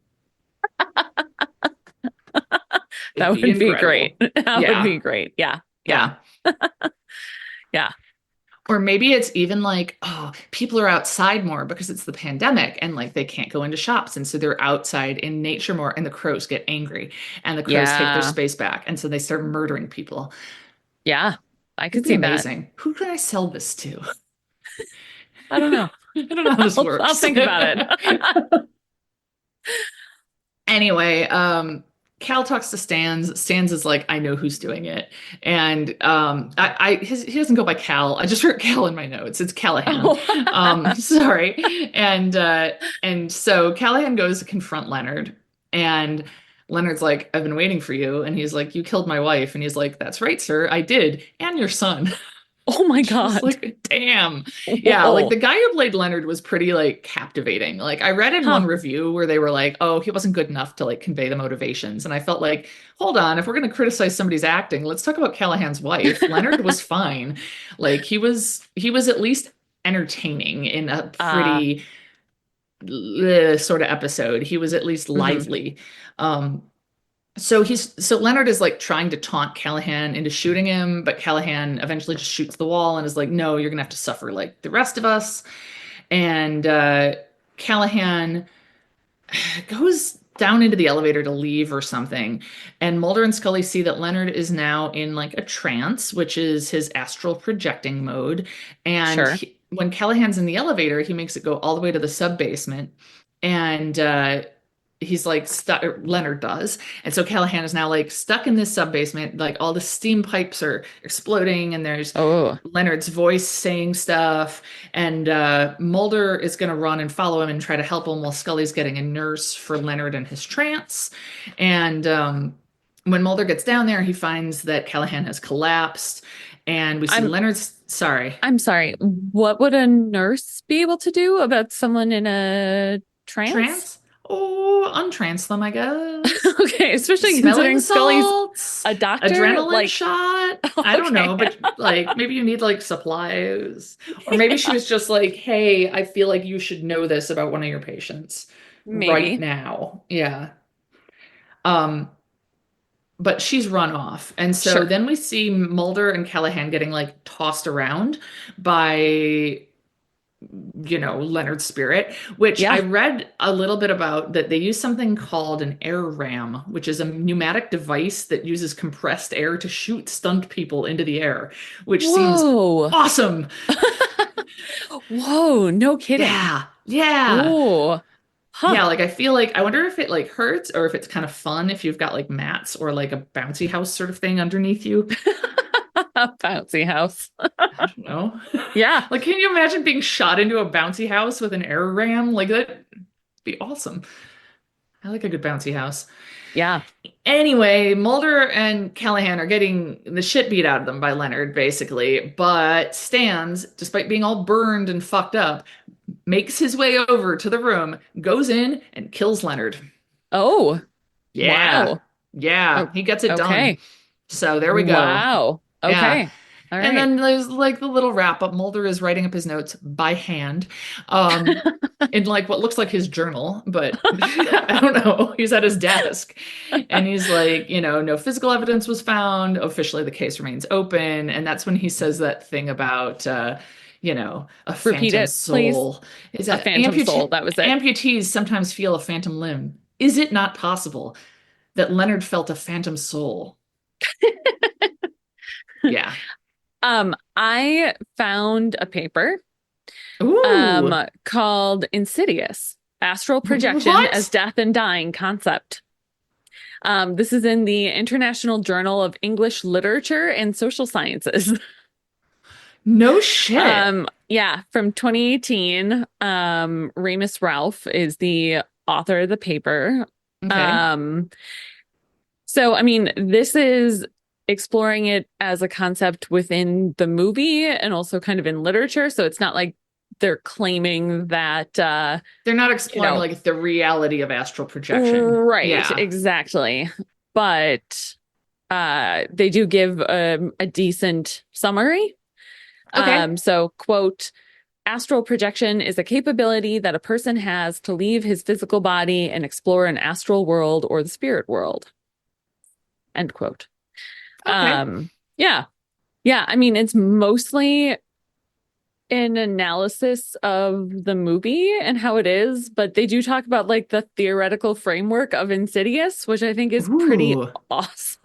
It'd That be would be great. incredible. That would Yeah. be great. Yeah. Yeah. Yeah. Yeah. Or maybe it's even like, oh, people are outside more because it's the pandemic and like they can't go into shops. And so they're outside in nature more and the crows get angry and the crows take their Yeah. space back. And so they start murdering people. Yeah. I It'd could be see that. amazing. Who can I sell this to? I don't know. I don't know how this I'll works. think about it. Anyway, Cal talks to Stans. Stans is like, I know who's doing it. And he doesn't go by Cal. I just wrote Cal in my notes. It's Callahan. Oh. Sorry. And so Callahan goes to confront Leonard. And Leonard's like, I've been waiting for you. And he's like, you killed my wife. And he's like, that's right, sir. I did. And your son. Oh my Just God. like, damn. Yeah, like Whoa. the guy who played Leonard was pretty like captivating. Like I read in one Huh. review where they were like, "Oh, he wasn't good enough to like convey the motivations." And I felt like, "Hold on, if we're going to criticize somebody's acting, let's talk about Callahan's wife. Leonard was fine. Like he was at least entertaining in a Uh, pretty sort of episode. He was at least mhm. lively." Um so Leonard is like trying to taunt Callahan into shooting him, but Callahan eventually just shoots the wall and is like, "No, you're gonna have to suffer like the rest of us." And Callahan goes down into the elevator to leave or something. And Mulder and Scully see that Leonard is now in like a trance, which is his astral projecting mode. And Sure. when Callahan's in the elevator, he makes it go all the way to the sub basement. And he's like stuck, Leonard does. And so Callahan is now like stuck in this sub basement. Like all the steam pipes are exploding, and there's Oh. Leonard's voice saying stuff. And Mulder is going to run and follow him and try to help him while Scully's getting a nurse for Leonard and his trance. And when Mulder gets down there, he finds that Callahan has collapsed, and we see I'm Leonard's. Sorry, I'm sorry. What would a nurse be able to do about someone in a trance? trance. Oh, untrance them, I guess. Okay, especially Smelling considering Scully's salts, a doctor. adrenaline Like, shot. I don't okay, know, but like maybe you need like supplies. Or maybe she was just like, "Hey, I feel like you should know this about one of your patients right maybe. now." Yeah. Um, but she's run off. And so Sure. then we see Mulder and Callahan getting like tossed around by Leonard's spirit, which I Yeah. read a little bit about that they use something called an air ram, which is a pneumatic device that uses compressed air to shoot stunned people into the air, which seems Whoa. awesome. Whoa, no kidding. Yeah. Yeah. Oh, huh. Yeah, like I feel like I wonder if it like hurts or if it's kind of fun if you've got like mats or like a bouncy house sort of thing underneath you. Bouncy house. I don't know. Yeah. Like, can you imagine being shot into a bouncy house with an air ram? Like, that'd be awesome. I like a good bouncy house. Yeah. Anyway, Mulder and Callahan are getting the shit beat out of them by Leonard, basically. But Stans, despite being all burned and fucked up, makes his way over to the room, goes in, and kills Leonard. Oh, Yeah. wow. Yeah. Oh, He gets it done. okay. So there we go. Wow. Yeah. Okay. All And right. then there's like the little wrap up. Mulder is writing up his notes by hand, in like what looks like his journal, but I don't know. He's at his desk, and he's like, no physical evidence was found. Officially, the case remains open, and that's when he says that thing about, a Repeat phantom it, please. soul. Is A that phantom soul. That was it. amputees sometimes feel a phantom limb? Is it not possible that Leonard felt a phantom soul? Yeah. I found a paper Ooh. called Insidious: Astral Projection as What? Death and Dying Concept. This is in the International Journal of English Literature and Social Sciences. No shit. Yeah, from 2018. Remus Ralph is the author of the paper. Okay. Um, so I mean, this is exploring it as a concept within the movie and also kind of in literature. So it's not like they're claiming that They're not you exploring know, like the reality of astral projection. right, Yeah. exactly. But they do give a decent summary. Okay. So quote, astral projection is a capability that a person has to leave his physical body and explore an astral world or the spirit world. End quote. Okay. Yeah. Yeah. I mean, it's mostly an analysis of the movie and how it is, but they do talk about like the theoretical framework of Insidious, which I think is pretty Ooh, awesome.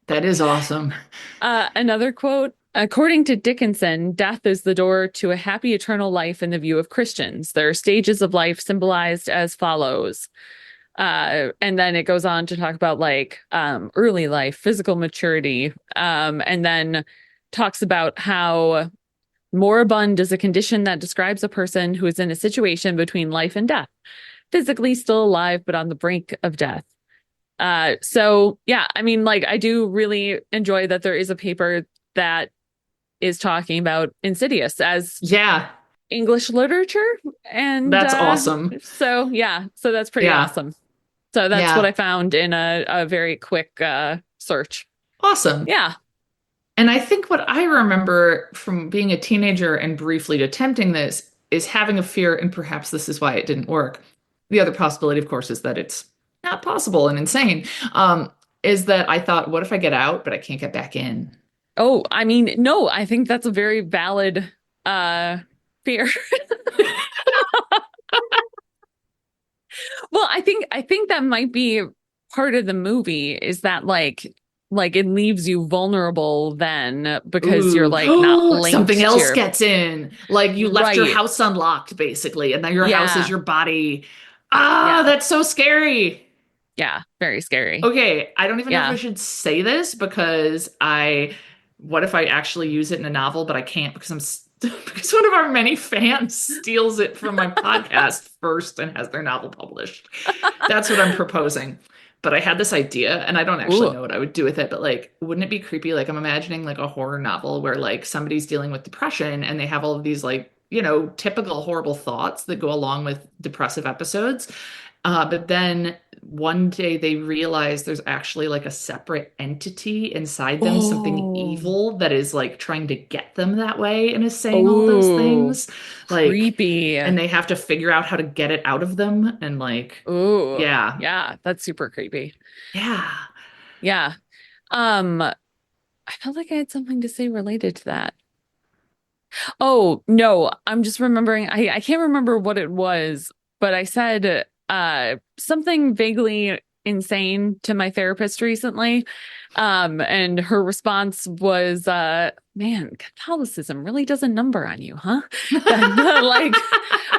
that is awesome. Another quote, according to Dickinson, death is the door to a happy eternal life in the view of Christians. There are stages of life symbolized as follows. And then it goes on to talk about like early life, physical maturity, and then talks about how moribund is a condition that describes a person who is in a situation between life and death, physically still alive, but on the brink of death. So yeah, I mean, like I do really enjoy that there is a paper that is talking about Insidious as Yeah, English literature. And that's awesome. so yeah, so that's pretty Yeah. awesome. So that's what Yeah. I found in a very quick search. Awesome. Yeah. And I think what I remember from being a teenager and briefly attempting this is having a fear, and perhaps this is why it didn't work. The other possibility, of course, is that it's not possible and insane. Is that I thought, what if I get out, but I can't get back in? Oh, I mean, no, I think that's a very valid fear. Well, I think that might be part of the movie is that like it leaves you vulnerable then because you're like not Ooh, something linked to else your gets in. Like you left your right. house unlocked, basically, and now your house is Yeah. your body. Ah, Yeah. that's so scary. Yeah. Very scary. Okay, I don't even know if I Yeah. should say this because what if I actually use it in a novel, but I can't because because one of our many fans steals it from my podcast first and has their novel published. That's what I'm proposing. but I had this idea and I don't actually Ooh. know what I would do with it, but like, wouldn't it be creepy? Like, I'm imagining like a horror novel where like somebody's dealing with depression and they have all of these like, typical horrible thoughts that go along with depressive episodes. But then one day they realize there's actually like a separate entity inside them, something Oh. evil that is like trying to get them that way and is saying all those Oh. things. Like, Creepy. and they have to figure out how to get it out of them. And like, Ooh. yeah, Yeah, that's super creepy. yeah. Yeah. I felt like I had something to say related to that. Oh, no, I'm just remembering. I can't remember what it was, but I said something vaguely insane to my therapist recently. And her response was, man, Catholicism really does a number on you, huh? Like,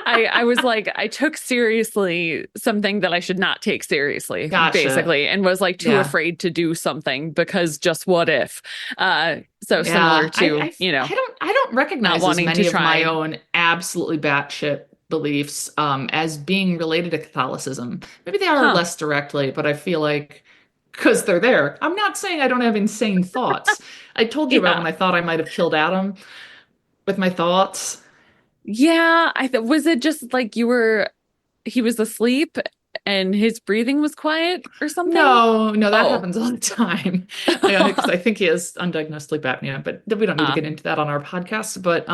I was like, I took seriously something that I should not take seriously, Gotcha. basically, and was like too Yeah. afraid to do something because just what if? So similar Yeah. to, I don't not recognize as wanting to many of my try. own absolutely batshit beliefs as being related to Catholicism. Maybe they are Huh. less directly, but I feel like because they're there. I'm not saying I don't have insane thoughts. I told you about Yeah. when I thought I might have killed Adam with my thoughts. Yeah. Was it just like he was asleep and his breathing was quiet or something? No, no, that Oh, happens all the time. Because I think he has undiagnosed sleep apnea, but we don't need to uh, get into that on our podcast. But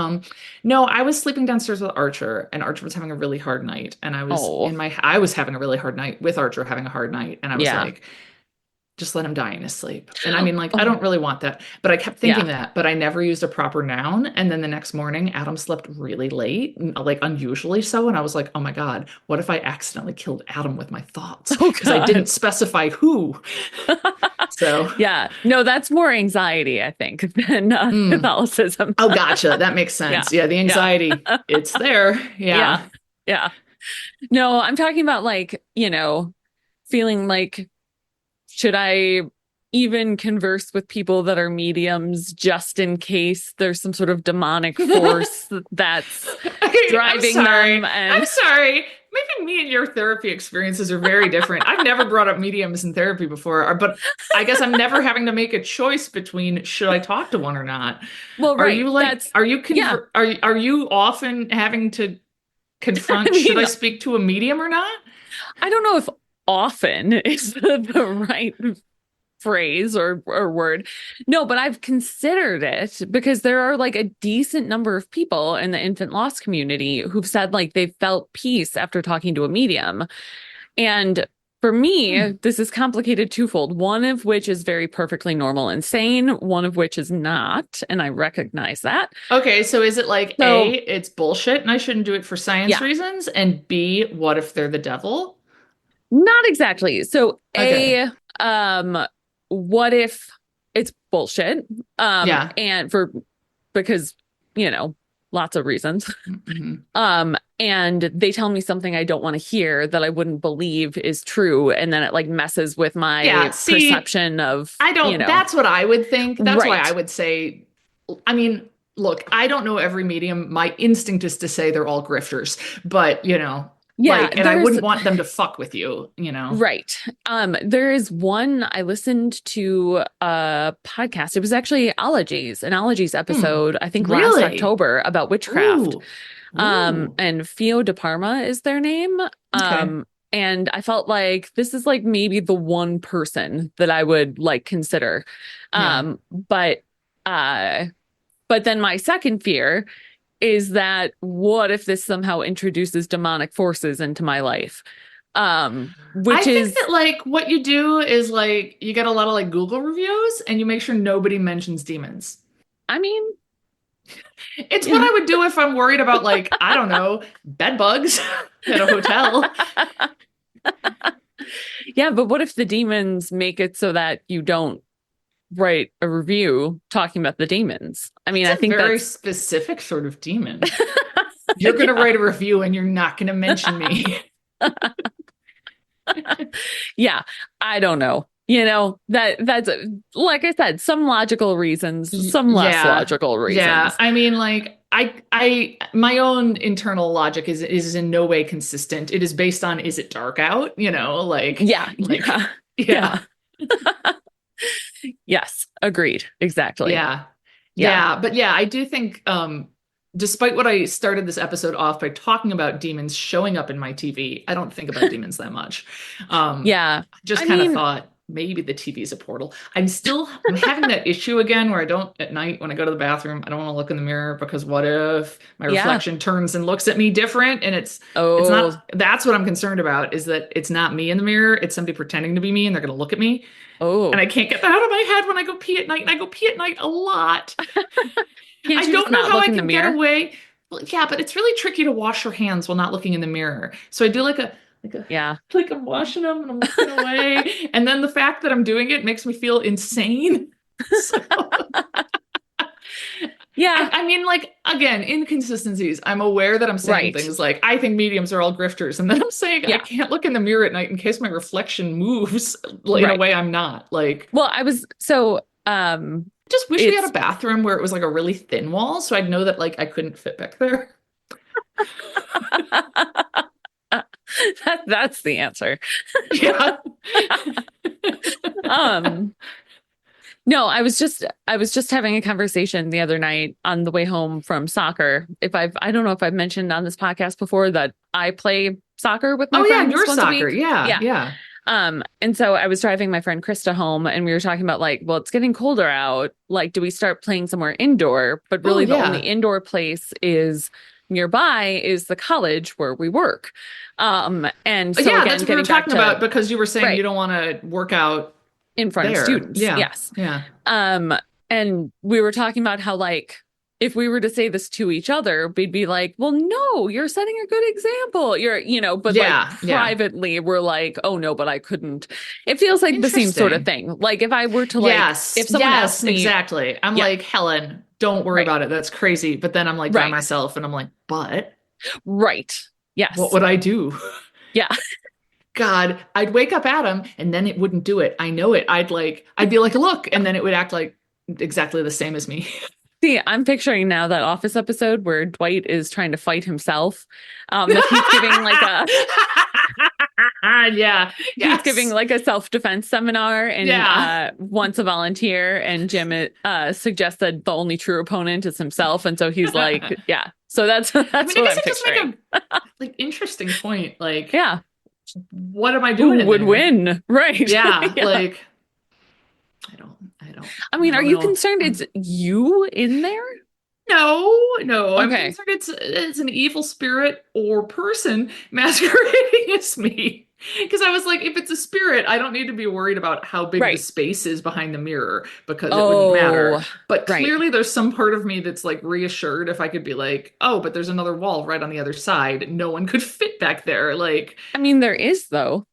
no, I was sleeping downstairs with Archer, and Archer was having a really hard night, and oh, I was having a really hard night with Archer having a hard night, and I was yeah. like, just let him die in his sleep. And I mean, like, I don't Oh, really want that. But I kept thinking yeah. that, but I never used a proper noun. And then the next morning, Adam slept really late, like unusually so. And I was like, oh my God, what if I accidentally killed Adam with my thoughts? Oh, Because I didn't God. specify who. So, Yeah. No, that's more anxiety, I think, than mm. Catholicism. Oh, gotcha. That makes Yeah. sense. Yeah, the Yeah. anxiety, it's there. Yeah. Yeah. Yeah. No, I'm talking about like, feeling like, should I even converse with people that are mediums just in case there's some sort of demonic force that's I'm driving sorry. them? I'm And sorry. Maybe me and your therapy experiences are very different. I've never brought up mediums in therapy before, but I guess I'm never having to make a choice between should I talk to one or not. well, Are right. you like, That's, are you yeah. are you often having to I confront should mean, I speak to a medium or not? I don't know if often is the right phrase or word. No, but I've considered it because there are like a decent number of people in the infant loss community who've said like they felt peace after talking to a medium. And for me, Hmm. this is complicated twofold, one of which is very perfectly normal and sane, one of which is not. And I recognize that. Okay, so is it like A, So, it's bullshit and I shouldn't do it for science yeah, reasons, and B, what if they're the devil? not exactly. So, Okay. um, what if it's bullshit? Yeah. And because, you know, lots of reasons. Mhm. And they tell me something I don't want to hear that I wouldn't believe is true. And then it like messes with Yeah, my see, perception of, I don't, that's what I would think. That's why I right. would say, I mean, look, I don't know every medium. My instinct is to say they're all grifters, but Yeah, and I there's wouldn't want them to fuck with you. right. There is one I listened to a podcast. It was actually an ologies Hmm. episode, I think last Really? October about witchcraft. Ooh. Ooh. And Fio de Parma is their name. Okay. And I felt like this is like maybe the one person that I would like consider. Yeah. Um, but uh, but then my second fear is that what if this somehow introduces demonic forces into my life? I Which think is, that like what you do is like you get a lot of like Google reviews and you make sure nobody mentions demons. I mean, It's what yeah. I would do if I'm worried about like, I don't know, bed bugs at a hotel. Yeah, but what if the demons make it so that you don't write a review talking about the demons? I mean, It's I a think very that's specific sort of demon. You're going to yeah. write a review and you're not going to mention me. Yeah, I don't know. That's like I said, some logical reasons, some less Yeah. logical Yeah. reasons. I mean, like, my own internal logic is in no way consistent. It is based on, is it dark out? Yeah, Like, yeah. Yeah. Yes, agreed. Exactly. Yeah. Yeah. Yeah. But yeah, I do think, despite what I started this episode off by talking about demons showing up in my TV, I don't think about demons that much. Yeah. I just I kind of mean, thought maybe the TV is a portal. I'm having that issue again where I don't at night when I go to the bathroom, I don't want to look in the mirror because what if my yeah. reflection turns and looks at me different and it's Oh, not, that's what I'm concerned about, is that it's not me in the mirror, it's somebody pretending to be me and they're going to look at me. And oh. I can't get that out of my head when I go pee at night, and I go pee at night a lot. Can't I you just don't know not how look I in the can get mirror? away. Well, yeah, but it's really tricky to wash your hands while not looking in the mirror. So I do Yeah. like I'm washing them and I'm looking away. And then the fact that I'm doing it makes me feel insane. So Yeah. I mean, like, again, inconsistencies. I'm aware that I'm saying Right. things like, I think mediums are all grifters. And then I'm saying I Yeah. can't look in the mirror at night in case my reflection moves in a Right. way I'm not. Like, Well, I was just wish we had it's a bathroom where it was like a really thin wall so I'd know that like I couldn't fit back there. that's the answer. Yeah. Um No, I was just having a conversation the other night on the way home from soccer. I don't know if I've mentioned on this podcast before that I play soccer with my Oh yeah, friends your once a soccer. week. Yeah, Yeah. yeah. And so I was driving my friend Krista home and we were talking about like, well, it's getting colder out. Like, do we start playing somewhere indoor? But Oh really the only yeah. indoor place is nearby is the college where we work. And so Yeah, again, that's what we were getting back talking to about because you were saying you right don't want to work out in front of there. students. Yeah. Yes. Yeah. And we were talking about how, like, if we were to say this to each other, we'd be like, well, no, you're setting a good example. But Yeah, like yeah. privately, we're like, oh, no, but I couldn't. It feels like the same sort of Interesting. thing. Like if I were to like, Yes. if someone Yes, asked me, exactly. I'm yeah, like, Helen, don't worry right, about it. That's crazy. But then I'm like by right, myself and I'm like, but right. what Yes. would I do? Yeah. God, I'd wake up Adam and then it wouldn't do it. I know it. I'd be like, look, and then it would act like exactly the same as me. See, I'm picturing now that Office episode where Dwight is trying to fight himself. That he's giving like Yeah. he's giving Yes. like a self-defense seminar and Yeah. wants a volunteer and Jim suggests that the only true opponent is himself. And so he's like, yeah. So that's I what mean, I I'm guess it does picturing. make a like interesting point. Like, Yeah. what am I doing Who in would there? win? Right. Yeah, Yeah. like I mean, I are don't you know. concerned it's you in there? No, I'm Okay. concerned it's an evil spirit or person masquerading as me. Because I was like, if it's a spirit, I don't need to be worried about how big the Right. space is behind the mirror because it wouldn't matter. Oh, But right. clearly, there's some part of me that's like reassured if I could be like, oh, but there's another wall right on the other side. No one could fit back there. Like, I mean, there is though.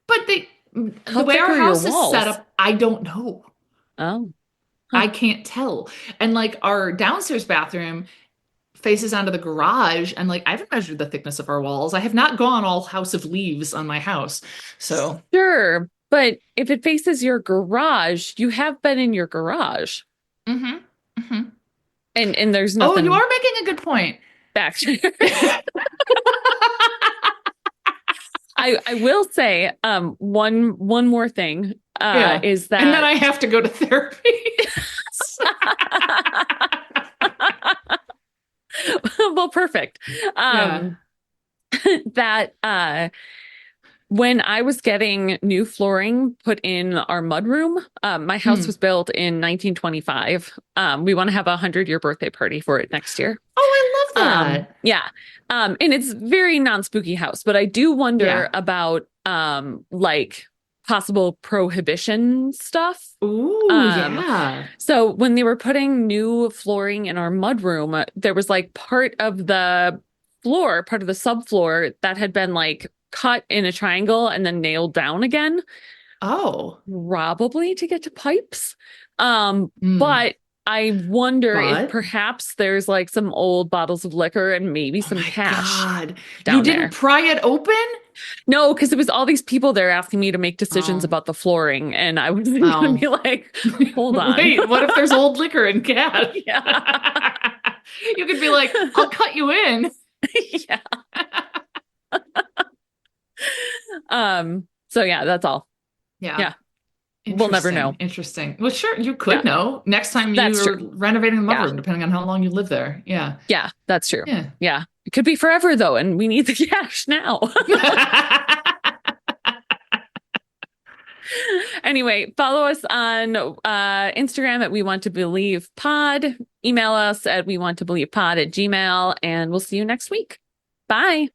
but How the way thick our are your house is walls? set up, I don't know. Oh. Huh. I can't tell. And like our downstairs bathroom faces onto the garage, and like I haven't measured the thickness of our walls. I have not gone all House of Leaves on my house. So, Sure. But if it faces your garage, you have been in your garage. hmm hmm And there's Oh, nothing you are making a good point. back there. I will say one more thing Yeah. is that And then I have to go to therapy. well, perfect. Yeah. That when I was getting new flooring put in our mudroom, my house was built in 1925. We want to have a 100-year birthday party for it next year. Oh, I love that. Yeah. And it's very non-spooky house, but I do wonder Yeah. about like possible prohibition stuff. Ooh, yeah. So when they were putting new flooring in our mudroom, there was like part of the floor, part of the subfloor that had been like cut in a triangle and then nailed down again, Oh. probably to get to pipes. Hmm. But I wonder if But? perhaps there's like some old bottles of liquor and maybe Oh some my cash God. down You didn't there. pry it open? No, because it was all these people there asking me to make decisions Oh. about the flooring, and I was going Oh. to be like, hold on. Wait, what if there's old liquor and cash? Yeah. You could be like, I'll cut you in. Yeah. So yeah, that's all. Yeah. We'll never know. Interesting. Well, sure, you could Yeah. know next time That's you're true. renovating the Yeah. mudroom, depending on how long you live there. Yeah. Yeah, that's true. Yeah. Yeah. It could be forever though, and we need the cash now. Anyway, follow us on Instagram at We Want to Believe Pod. Email us at we want to believe pod at gmail, and we'll see you next week. Bye.